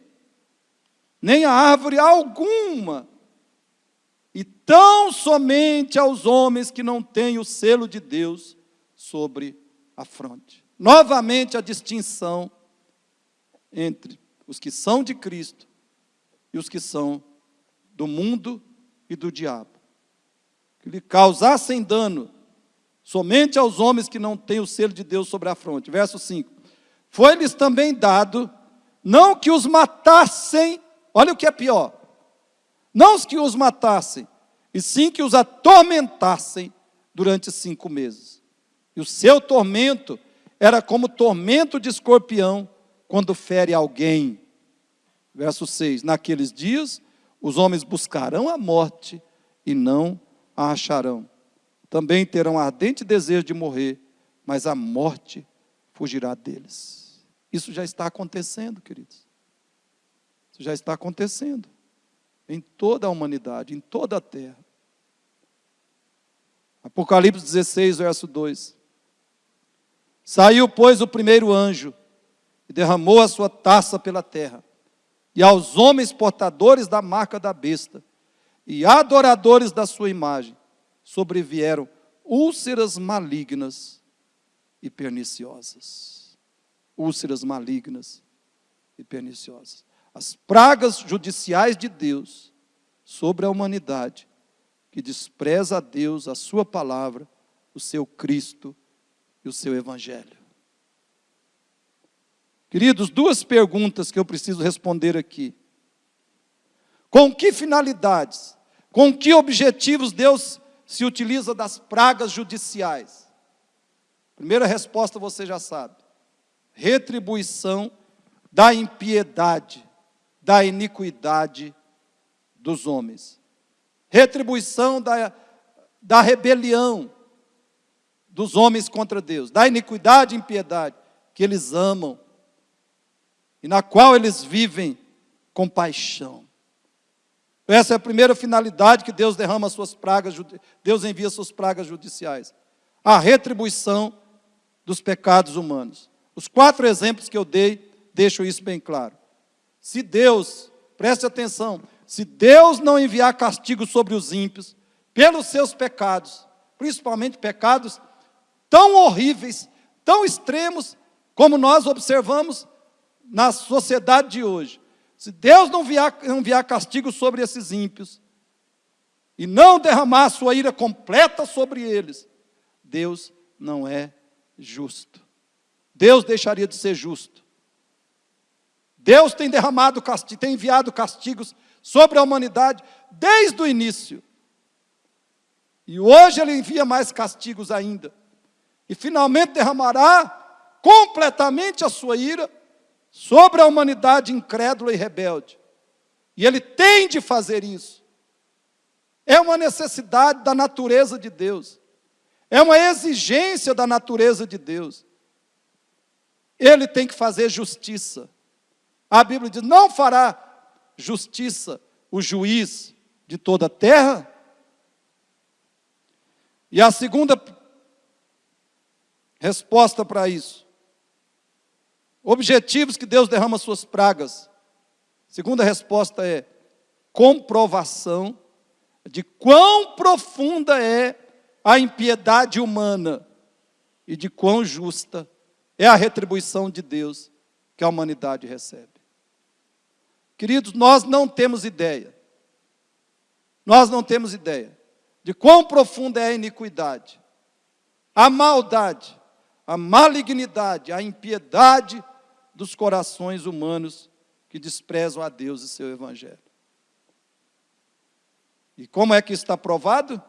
nem a árvore alguma, e tão somente aos homens que não têm o selo de Deus sobre a fronte. Novamente a distinção entre os que são de Cristo e os que são do mundo e do diabo. Que lhe causassem dano somente aos homens que não têm o selo de Deus sobre a fronte. Verso 5. Foi-lhes também dado, não que os matassem, olha o que é pior, não os que os matassem, e sim que os atormentassem durante 5 meses. E o seu tormento era como tormento de escorpião quando fere alguém. Verso 6. Naqueles dias, os homens buscarão a morte e não a acharão. Também terão ardente desejo de morrer, mas a morte fugirá deles. Isso já está acontecendo, queridos. Isso já está acontecendo em toda a humanidade, em toda a terra. Apocalipse 16, verso 2. Saiu, pois, o primeiro anjo e derramou a sua taça pela terra. E aos homens portadores da marca da besta e adoradores da sua imagem sobrevieram úlceras malignas e perniciosas. Úlceras malignas e perniciosas. As pragas judiciais de Deus sobre a humanidade que despreza a Deus, a sua palavra, o seu Cristo e o seu Evangelho. Queridos, duas perguntas que eu preciso responder aqui. Com que finalidades, com que objetivos Deus se utiliza das pragas judiciais? Primeira resposta você já sabe. Retribuição da impiedade, da iniquidade dos homens. Retribuição da rebelião dos homens contra Deus, da iniquidade e impiedade que eles amam e na qual eles vivem com paixão. Essa é a primeira finalidade que Deus derrama suas pragas, Deus envia suas pragas judiciais. A retribuição dos pecados humanos. Os 4 exemplos que eu dei deixam isso bem claro. Se Deus, preste atenção, se Deus não enviar castigo sobre os ímpios, pelos seus pecados, principalmente pecados tão horríveis, tão extremos, como nós observamos na sociedade de hoje. Se Deus não enviar castigo sobre esses ímpios, e não derramar a sua ira completa sobre eles, Deus não é justo. Deus deixaria de ser justo. Deus tem derramado castigo, tem enviado castigos sobre a humanidade desde o início. E hoje Ele envia mais castigos ainda. E finalmente derramará completamente a sua ira sobre a humanidade incrédula e rebelde. E Ele tem de fazer isso. É uma necessidade da natureza de Deus. É uma exigência da natureza de Deus. Ele tem que fazer justiça. A Bíblia diz, não fará justiça o juiz de toda a terra? E a segunda resposta para isso, objetivos que Deus derrama suas pragas. Segunda resposta é comprovação de quão profunda é a impiedade humana e de quão justa é a retribuição de Deus que a humanidade recebe. Queridos, nós não temos ideia. Nós não temos ideia de quão profunda é a iniquidade, a maldade, a malignidade, a impiedade dos corações humanos que desprezam a Deus e seu Evangelho. E como é que isso está provado?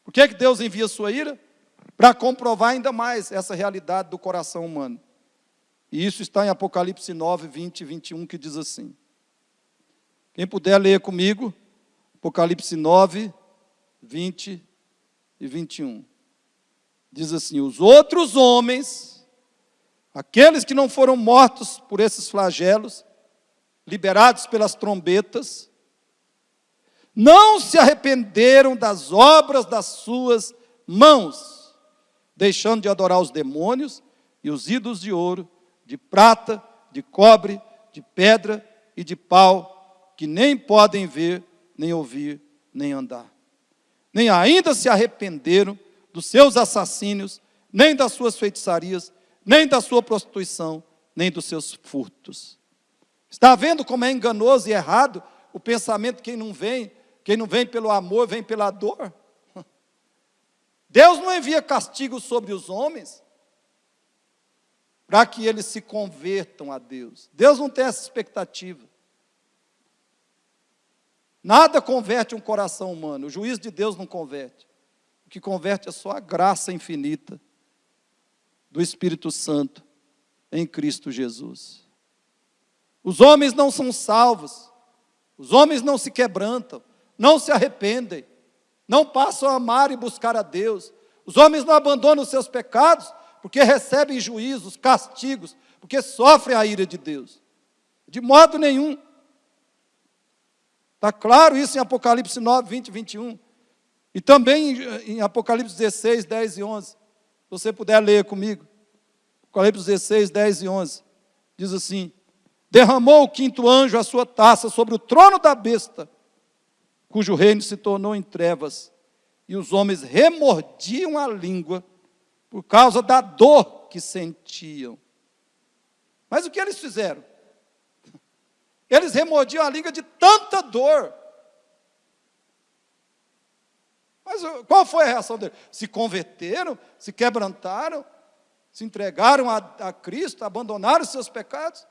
Por que Deus envia sua ira? Para comprovar ainda mais essa realidade do coração humano. E isso está em Apocalipse 9, 20 e 21, que diz assim. Quem puder ler comigo, Apocalipse 9, 20 e 21. Diz assim, os outros homens, aqueles que não foram mortos por esses flagelos, liberados pelas trombetas, não se arrependeram das obras das suas mãos, deixando de adorar os demônios e os ídolos de ouro, de prata, de cobre, de pedra e de pau, que nem podem ver, nem ouvir, nem andar. Nem ainda se arrependeram dos seus assassínios, nem das suas feitiçarias, nem da sua prostituição, nem dos seus furtos. Está vendo como é enganoso e errado o pensamento de quem não vem pelo amor, vem pela dor? Deus não envia castigo sobre os homens para que eles se convertam a Deus. Deus não tem essa expectativa. Nada converte um coração humano. O juízo de Deus não converte. O que converte é só a graça infinita do Espírito Santo em Cristo Jesus. Os homens não são salvos. Os homens não se quebrantam, não se arrependem, não passam a amar e buscar a Deus. Os homens não abandonam os seus pecados porque recebem juízos, castigos, porque sofrem a ira de Deus. De modo nenhum. Está claro isso em Apocalipse 9, 20 e 21. E também em Apocalipse 16, 10 e 11. Se você puder ler comigo. Apocalipse 16, 10 e 11. Diz assim: derramou o quinto anjo a sua taça sobre o trono da besta, cujo reino se tornou em trevas, e os homens remordiam a língua por causa da dor que sentiam. Mas o que eles fizeram? Eles remordiam a língua de tanta dor. Mas qual foi a reação deles? Se converteram, se quebrantaram, se entregaram a Cristo, abandonaram os seus pecados?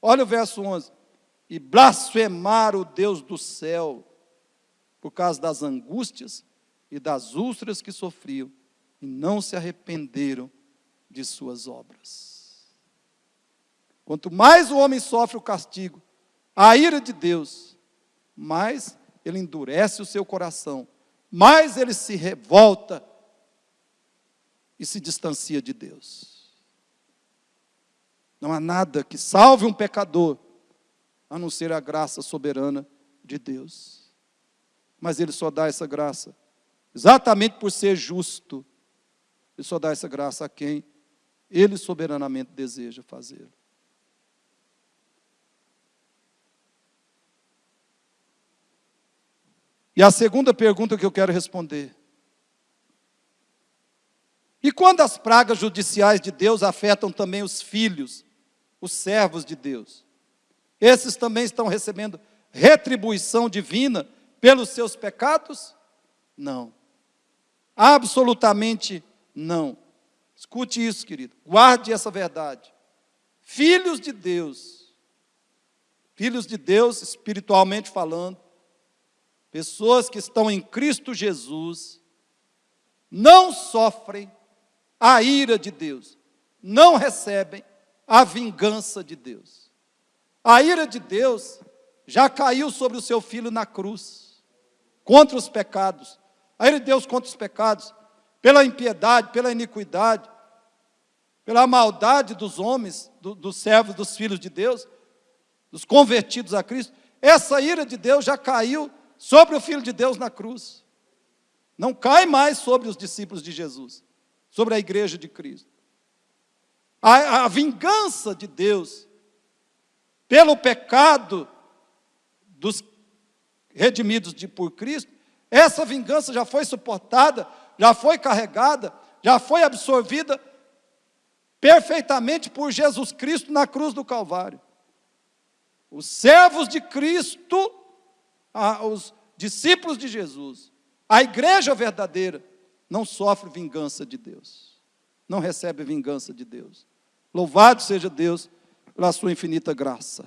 Olha o verso 11. E blasfemaram o Deus do céu, por causa das angústias e das úlceras que sofriam, e não se arrependeram de suas obras. Quanto mais o homem sofre o castigo, a ira de Deus, mais ele endurece o seu coração, mais ele se revolta e se distancia de Deus. Não há nada que salve um pecador, a não ser a graça soberana de Deus. Mas Ele só dá essa graça, exatamente por ser justo, Ele só dá essa graça a quem Ele soberanamente deseja fazê-lo. E a segunda pergunta que eu quero responder: e quando as pragas judiciais de Deus afetam também os filhos, os servos de Deus? Esses também estão recebendo retribuição divina pelos seus pecados? Não. Absolutamente não. Escute isso, querido. Guarde essa verdade. Filhos de Deus espiritualmente falando, pessoas que estão em Cristo Jesus, não sofrem a ira de Deus, não recebem a vingança de Deus. A ira de Deus já caiu sobre o seu Filho na cruz, contra os pecados. A ira de Deus contra os pecados, pela impiedade, pela iniquidade, pela maldade dos homens, dos servos, dos filhos de Deus, dos convertidos a Cristo. Essa ira de Deus já caiu sobre o Filho de Deus na cruz. Não cai mais sobre os discípulos de Jesus, sobre a igreja de Cristo. A vingança de Deus pelo pecado dos redimidos por Cristo, essa vingança já foi suportada, já foi carregada, já foi absorvida perfeitamente por Jesus Cristo na cruz do Calvário. Os servos de Cristo, os discípulos de Jesus, a igreja verdadeira, não sofre vingança de Deus, não recebe vingança de Deus. Louvado seja Deus pela sua infinita graça.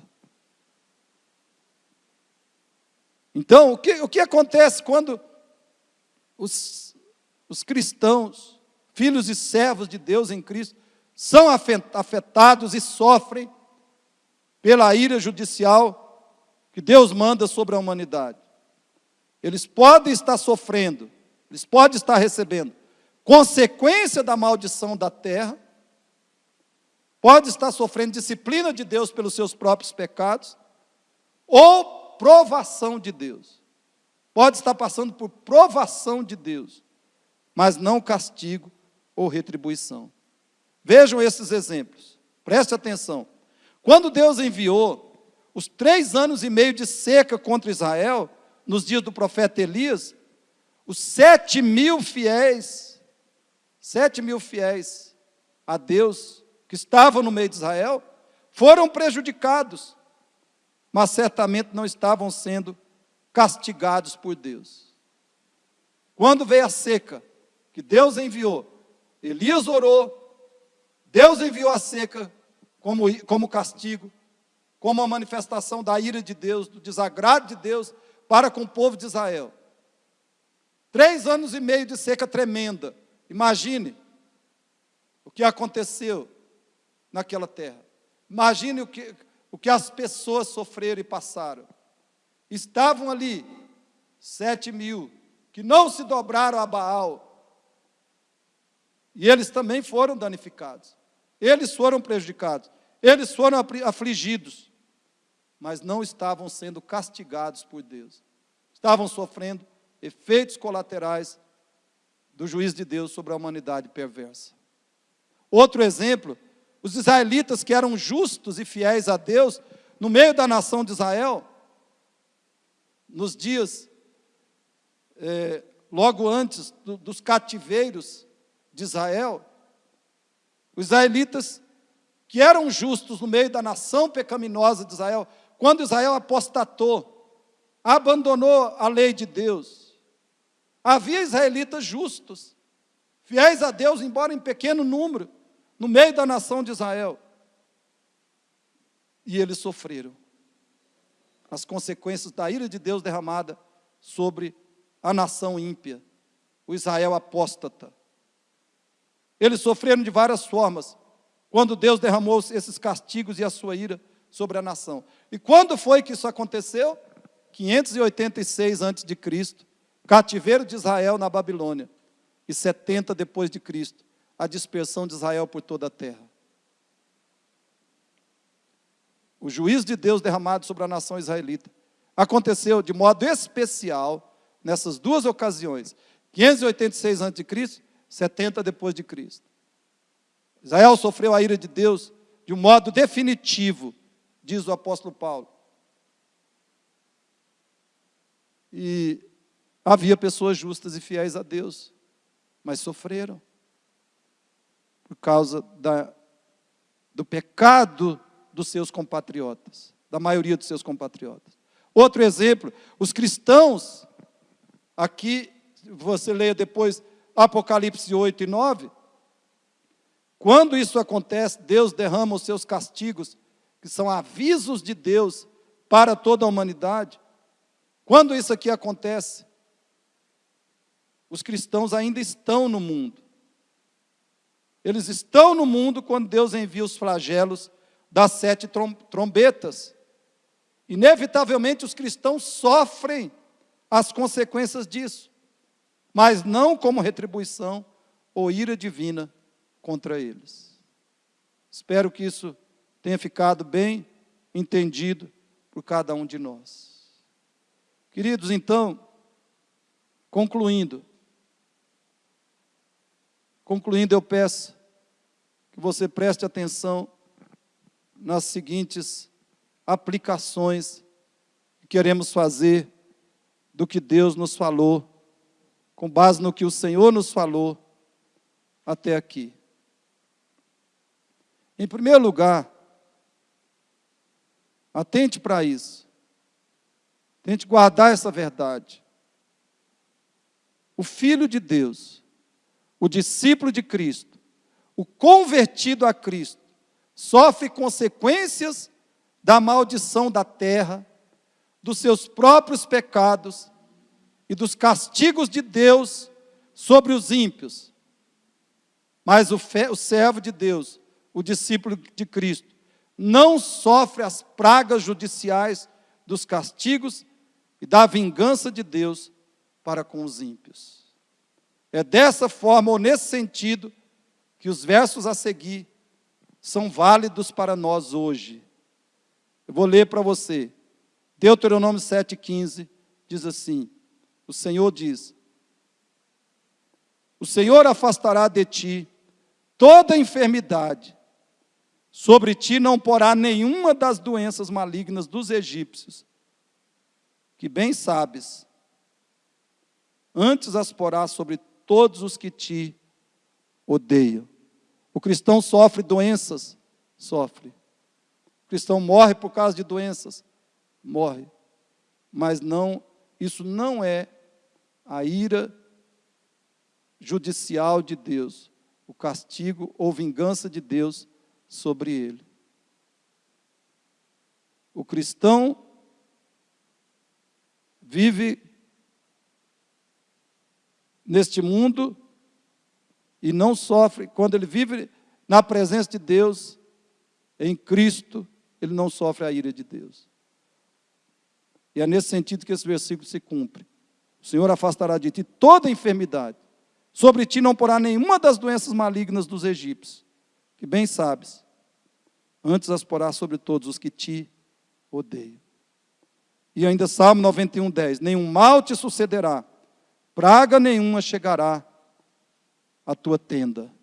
Então, o que acontece quando os cristãos, filhos e servos de Deus em Cristo, são afetados e sofrem pela ira judicial que Deus manda sobre a humanidade? Eles podem estar sofrendo, eles podem estar recebendo consequência da maldição da terra, pode estar sofrendo disciplina de Deus pelos seus próprios pecados, ou provação de Deus. Pode estar passando por provação de Deus, mas não castigo ou retribuição. Vejam esses exemplos, preste atenção. Quando Deus enviou os 3 anos e meio de seca contra Israel, nos dias do profeta Elias, os 7.000 fiéis a Deus, que estavam no meio de Israel, foram prejudicados, mas certamente não estavam sendo castigados por Deus. Quando veio a seca, que Deus enviou, Elias orou, Deus enviou a seca como castigo, como uma manifestação da ira de Deus, do desagrado de Deus para com o povo de Israel. 3 anos e meio de seca tremenda. Imagine o que aconteceu naquela terra. Imagine o que as pessoas sofreram e passaram. Estavam ali 7.000 que não se dobraram a Baal E eles também foram danificados. Eles foram prejudicados. Eles foram afligidos. Mas não estavam sendo castigados por Deus. Estavam sofrendo efeitos colaterais do juízo de Deus sobre a humanidade perversa. Outro exemplo, os israelitas que eram justos e fiéis a Deus, no meio da nação de Israel, nos dias, logo antes dos cativeiros de Israel, os israelitas que eram justos no meio da nação pecaminosa de Israel, quando Israel apostatou, abandonou a lei de Deus, havia israelitas justos, fiéis a Deus, embora em pequeno número, no meio da nação de Israel. E eles sofreram as consequências da ira de Deus derramada sobre a nação ímpia, o Israel apóstata. Eles sofreram de várias formas, quando Deus derramou esses castigos e a sua ira sobre a nação. E quando foi que isso aconteceu? 586 a.C., cativeiro de Israel na Babilônia, e 70 depois de Cristo, a dispersão de Israel por toda a terra. O juízo de Deus derramado sobre a nação israelita aconteceu de modo especial nessas duas ocasiões, 586 a.C., 70 depois de Cristo. Israel sofreu a ira de Deus de um modo definitivo, diz o apóstolo Paulo. E havia pessoas justas e fiéis a Deus, mas sofreram por causa do pecado dos seus compatriotas, da maioria dos seus compatriotas. Outro exemplo, os cristãos, aqui você leia depois Apocalipse 8 e 9, quando isso acontece, Deus derrama os seus castigos, que são avisos de Deus para toda a humanidade. Quando isso aqui acontece, os cristãos ainda estão no mundo. Eles estão no mundo quando Deus envia os flagelos das 7 trombetas. Inevitavelmente os cristãos sofrem as consequências disso, mas não como retribuição ou ira divina contra eles. Espero que isso tenha ficado bem entendido por cada um de nós. Queridos, então, concluindo, eu peço que você preste atenção nas seguintes aplicações que queremos fazer do que Deus nos falou, com base no que o Senhor nos falou até aqui. Em primeiro lugar, atente para isso. Tente guardar essa verdade. O Filho de Deus, o discípulo de Cristo, o convertido a Cristo, sofre consequências da maldição da terra, dos seus próprios pecados e dos castigos de Deus sobre os ímpios. Mas o servo de Deus, o discípulo de Cristo, não sofre as pragas judiciais dos castigos e da vingança de Deus para com os ímpios. É dessa forma, ou nesse sentido, que os versos a seguir são válidos para nós hoje. Eu vou ler para você. Deuteronômio 7,15 diz assim, o Senhor diz, o Senhor afastará de ti toda enfermidade, sobre ti não porá nenhuma das doenças malignas dos egípcios, que bem sabes, antes as porá sobre todos os que te odeiam. O cristão sofre doenças, sofre. O cristão morre por causa de doenças, morre. Mas não, isso não é a ira judicial de Deus, o castigo ou vingança de Deus sobre ele. O cristão vive neste mundo e não sofre. Quando ele vive na presença de Deus, em Cristo, ele não sofre a ira de Deus. E é nesse sentido que esse versículo se cumpre. O Senhor afastará de ti toda enfermidade, Sobre ti não porá nenhuma das doenças malignas dos egípcios, que bem sabes, antes as porá sobre todos os que te odeiam. E ainda Salmo 91:10, nenhum mal te sucederá, praga nenhuma chegará à tua tenda,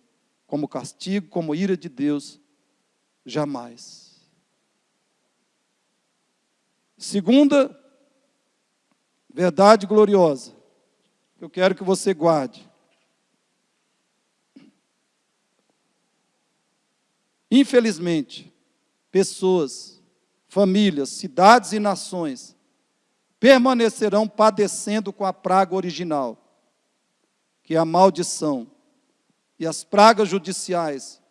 como castigo, como ira de Deus, jamais. Segunda verdade gloriosa, que eu quero que você guarde. Infelizmente, pessoas, famílias, cidades e nações permanecerão padecendo com a praga original, que é a maldição, e as pragas judiciais,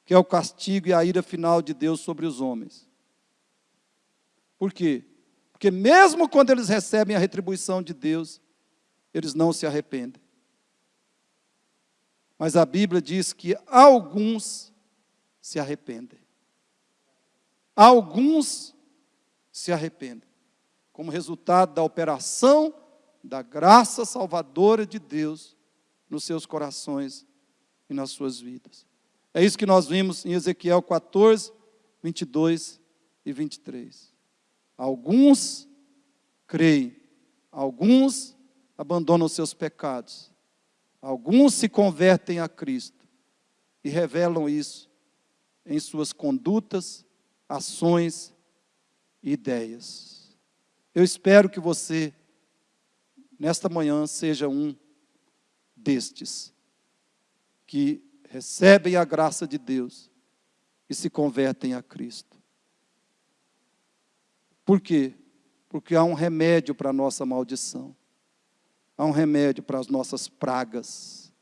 que é o castigo e a ira final de Deus sobre os homens. Por quê? Porque mesmo quando eles recebem a retribuição de Deus, eles não se arrependem. Mas a Bíblia diz que alguns se arrependem. Alguns se arrependem, como resultado da operação da graça salvadora de Deus nos seus corações e nas suas vidas. É isso que nós vimos em Ezequiel 14, 22 e 23. Alguns creem, alguns abandonam seus pecados, alguns se convertem a Cristo e revelam isso em suas condutas, ações e ideias. Eu espero que você, nesta manhã, seja um destes que recebem a graça de Deus e se convertem a Cristo. Por quê? Porque há um remédio para a nossa maldição. Há um remédio para as nossas pragas.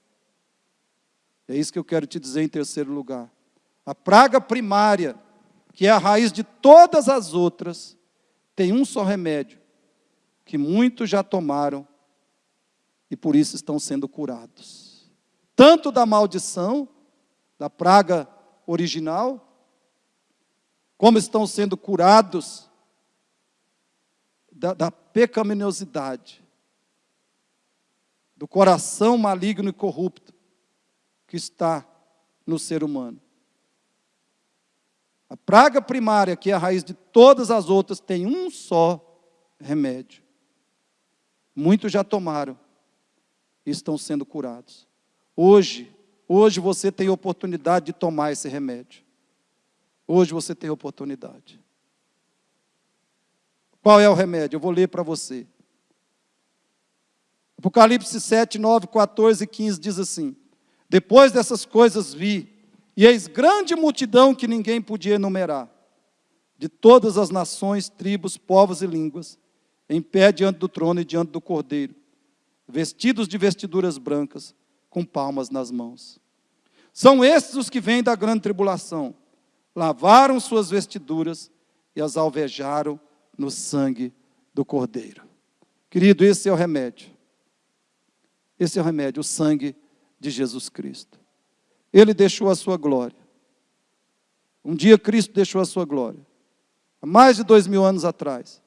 É isso que eu quero te dizer em terceiro lugar. A praga primária, que é a raiz de todas as outras, tem um só remédio, que muitos já tomaram e por isso estão sendo curados. Tanto da maldição, da praga original, como estão sendo curados da pecaminosidade, do coração maligno e corrupto que está no ser humano. A praga primária, que é a raiz de todas as outras, tem um só remédio. Muitos já tomaram e estão sendo curados. Hoje você tem oportunidade de tomar esse remédio. Hoje você tem oportunidade. Qual é o remédio? Eu vou ler para você. Apocalipse 7, 9, 14 e 15 diz assim: depois dessas coisas vi, e eis grande multidão que ninguém podia enumerar, de todas as nações, tribos, povos e línguas, em pé diante do trono e diante do Cordeiro, vestidos de vestiduras brancas, com palmas nas mãos. São estes os que vêm da grande tribulação, lavaram suas vestiduras e as alvejaram no sangue do Cordeiro. Querido, esse é o remédio. Esse é o remédio, o sangue de Jesus Cristo. Ele deixou a sua glória. Um dia Cristo deixou a sua glória. Há mais de 2000 anos atrás.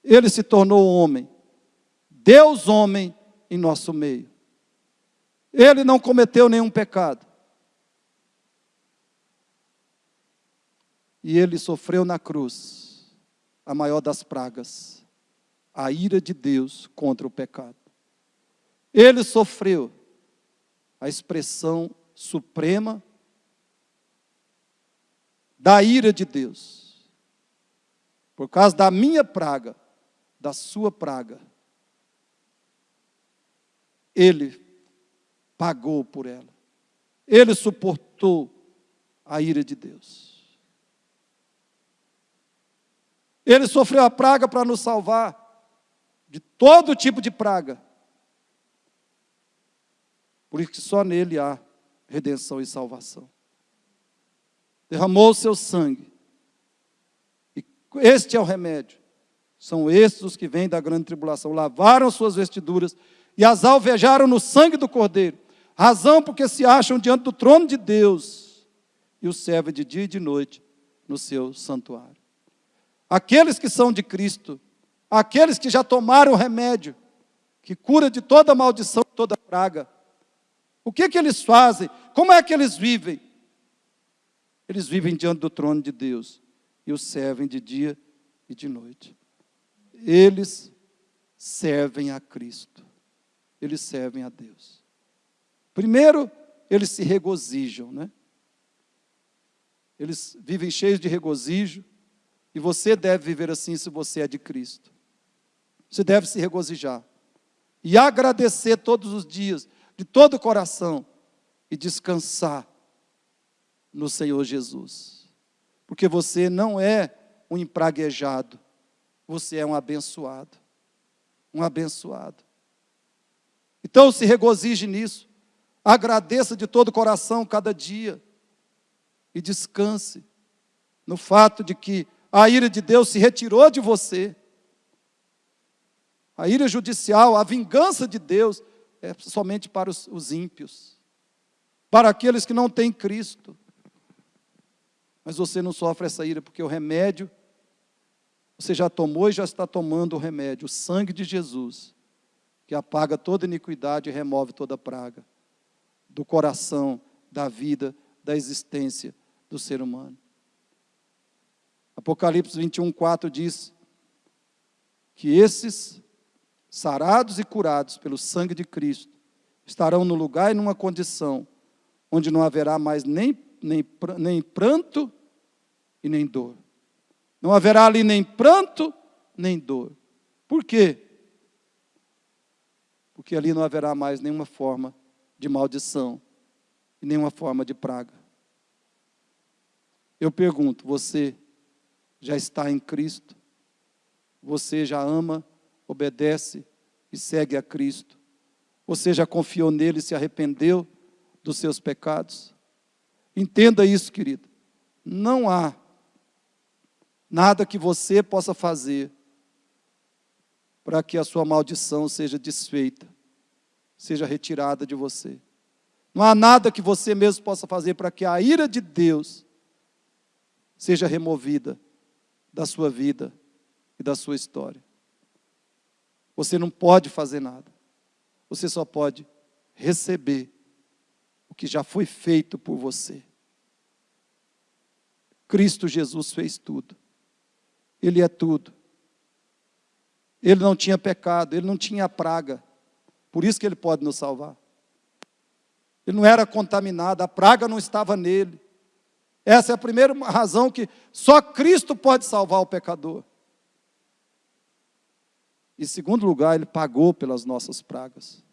Ele se tornou homem. Deus homem em nosso meio. Ele não cometeu nenhum pecado. E ele sofreu na cruz a maior das pragas, a ira de Deus contra o pecado. Ele sofreu a expressão suprema da ira de Deus. Por causa da minha praga, da sua praga, ele pagou por ela. Ele suportou a ira de Deus. Ele sofreu a praga para nos salvar de todo tipo de praga. Por isso que só nele há redenção e salvação. Derramou o seu sangue. E este é o remédio. São estes os que vêm da grande tribulação. Lavaram suas vestiduras e as alvejaram no sangue do Cordeiro. Razão porque se acham diante do trono de Deus e o servem de dia e de noite no seu santuário. Aqueles que são de Cristo, aqueles que já tomaram o remédio, que cura de toda maldição, toda praga. O que eles fazem? Como é que eles vivem? Eles vivem diante do trono de Deus e o servem de dia e de noite. Eles servem a Cristo. Eles servem a Deus. Primeiro, eles se regozijam, né? Eles vivem cheios de regozijo, e você deve viver assim se você é de Cristo. Você deve se regozijar e agradecer todos os dias, de todo o coração, e descansar no Senhor Jesus. Porque você não é um empraguejado, você é um abençoado. Um abençoado. Então se regozije nisso, agradeça de todo o coração cada dia, e descanse no fato de que a ira de Deus se retirou de você. A ira judicial, a vingança de Deus é somente para os ímpios, para aqueles que não têm Cristo. Mas você não sofre essa ira, porque o remédio, você já tomou e já está tomando o remédio, o sangue de Jesus, que apaga toda iniquidade e remove toda praga do coração, da vida, da existência do ser humano. Apocalipse 21:4 diz que esses sarados e curados pelo sangue de Cristo estarão no lugar e numa condição onde não haverá mais nem pranto e nem dor. Não haverá ali nem pranto, nem dor. Por quê? Porque ali não haverá mais nenhuma forma de maldição e nenhuma forma de praga. Eu pergunto, você já está em Cristo? Você já ama, obedece e segue a Cristo? Você já confiou nele e se arrependeu dos seus pecados? Entenda isso, querido. Não há nada que você possa fazer para que a sua maldição seja desfeita, seja retirada de você. Não há nada que você mesmo possa fazer para que a ira de Deus seja removida da sua vida e da sua história. Você não pode fazer nada. Você só pode receber o que já foi feito por você. Cristo Jesus fez tudo. Ele é tudo. Ele não tinha pecado, ele não tinha praga. Por isso que ele pode nos salvar. Ele não era contaminado, a praga não estava nele. Essa é a primeira razão que só Cristo pode salvar o pecador. Em segundo lugar, ele pagou pelas nossas pragas.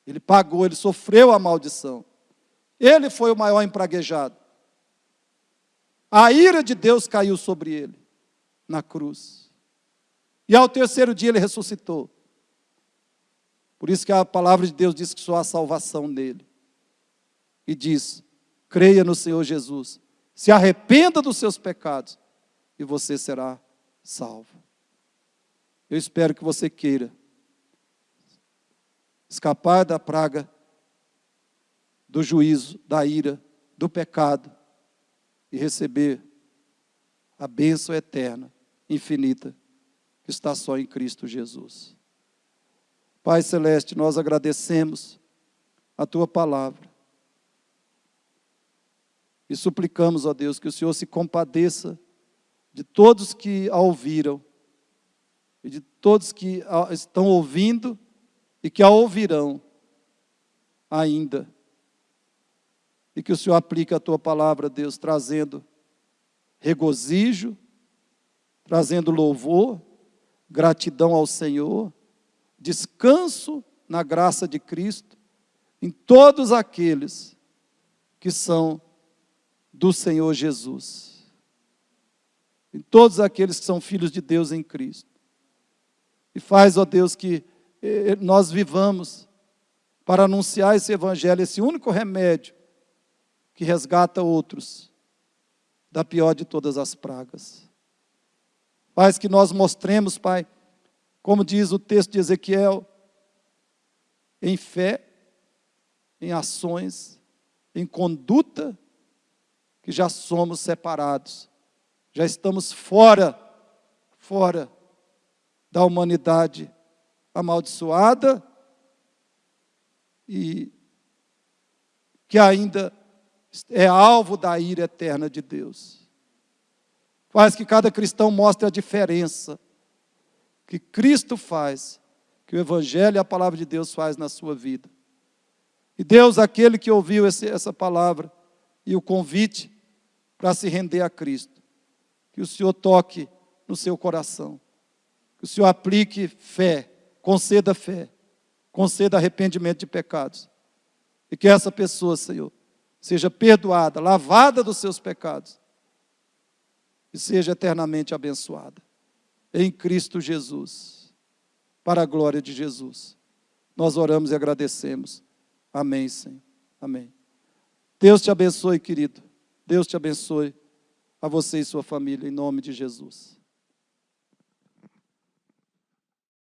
Ele pagou, ele sofreu a maldição. Ele foi o maior empraguejado. A ira de Deus caiu sobre ele, na cruz. E ao terceiro dia ele ressuscitou. Por isso que a palavra de Deus diz que só há salvação nele. E diz, creia no Senhor Jesus, se arrependa dos seus pecados, e você será salvo. Eu espero que você queira escapar da praga, do juízo, da ira, do pecado, e receber a bênção eterna, infinita, que está só em Cristo Jesus. Pai Celeste, nós agradecemos a Tua palavra e suplicamos, ó Deus, que o Senhor se compadeça de todos que a ouviram e de todos que estão ouvindo e que a ouvirão ainda. E que o Senhor aplique a Tua palavra, Deus, trazendo regozijo, trazendo louvor, gratidão ao Senhor, descanso na graça de Cristo, em todos aqueles que são do Senhor Jesus. Em todos aqueles que são filhos de Deus em Cristo. E faz, ó Deus, que nós vivamos para anunciar esse evangelho, esse único remédio que resgata outros da pior de todas as pragas. Faz que nós mostremos, Pai, como diz o texto de Ezequiel, em fé, em ações, em conduta, que já somos separados, já estamos fora da humanidade amaldiçoada e que ainda é alvo da ira eterna de Deus. Faz que cada cristão mostre a diferença que Cristo faz, que o Evangelho e a palavra de Deus faz na sua vida. E Deus, aquele que ouviu essa palavra e o convite para se render a Cristo, que o Senhor toque no seu coração, que o Senhor aplique fé, conceda arrependimento de pecados, e que essa pessoa, Senhor, seja perdoada, lavada dos seus pecados, e seja eternamente abençoada, em Cristo Jesus, para a glória de Jesus. Nós oramos e agradecemos. Amém, Senhor. Amém. Deus te abençoe, querido. Deus te abençoe a você e sua família, em nome de Jesus.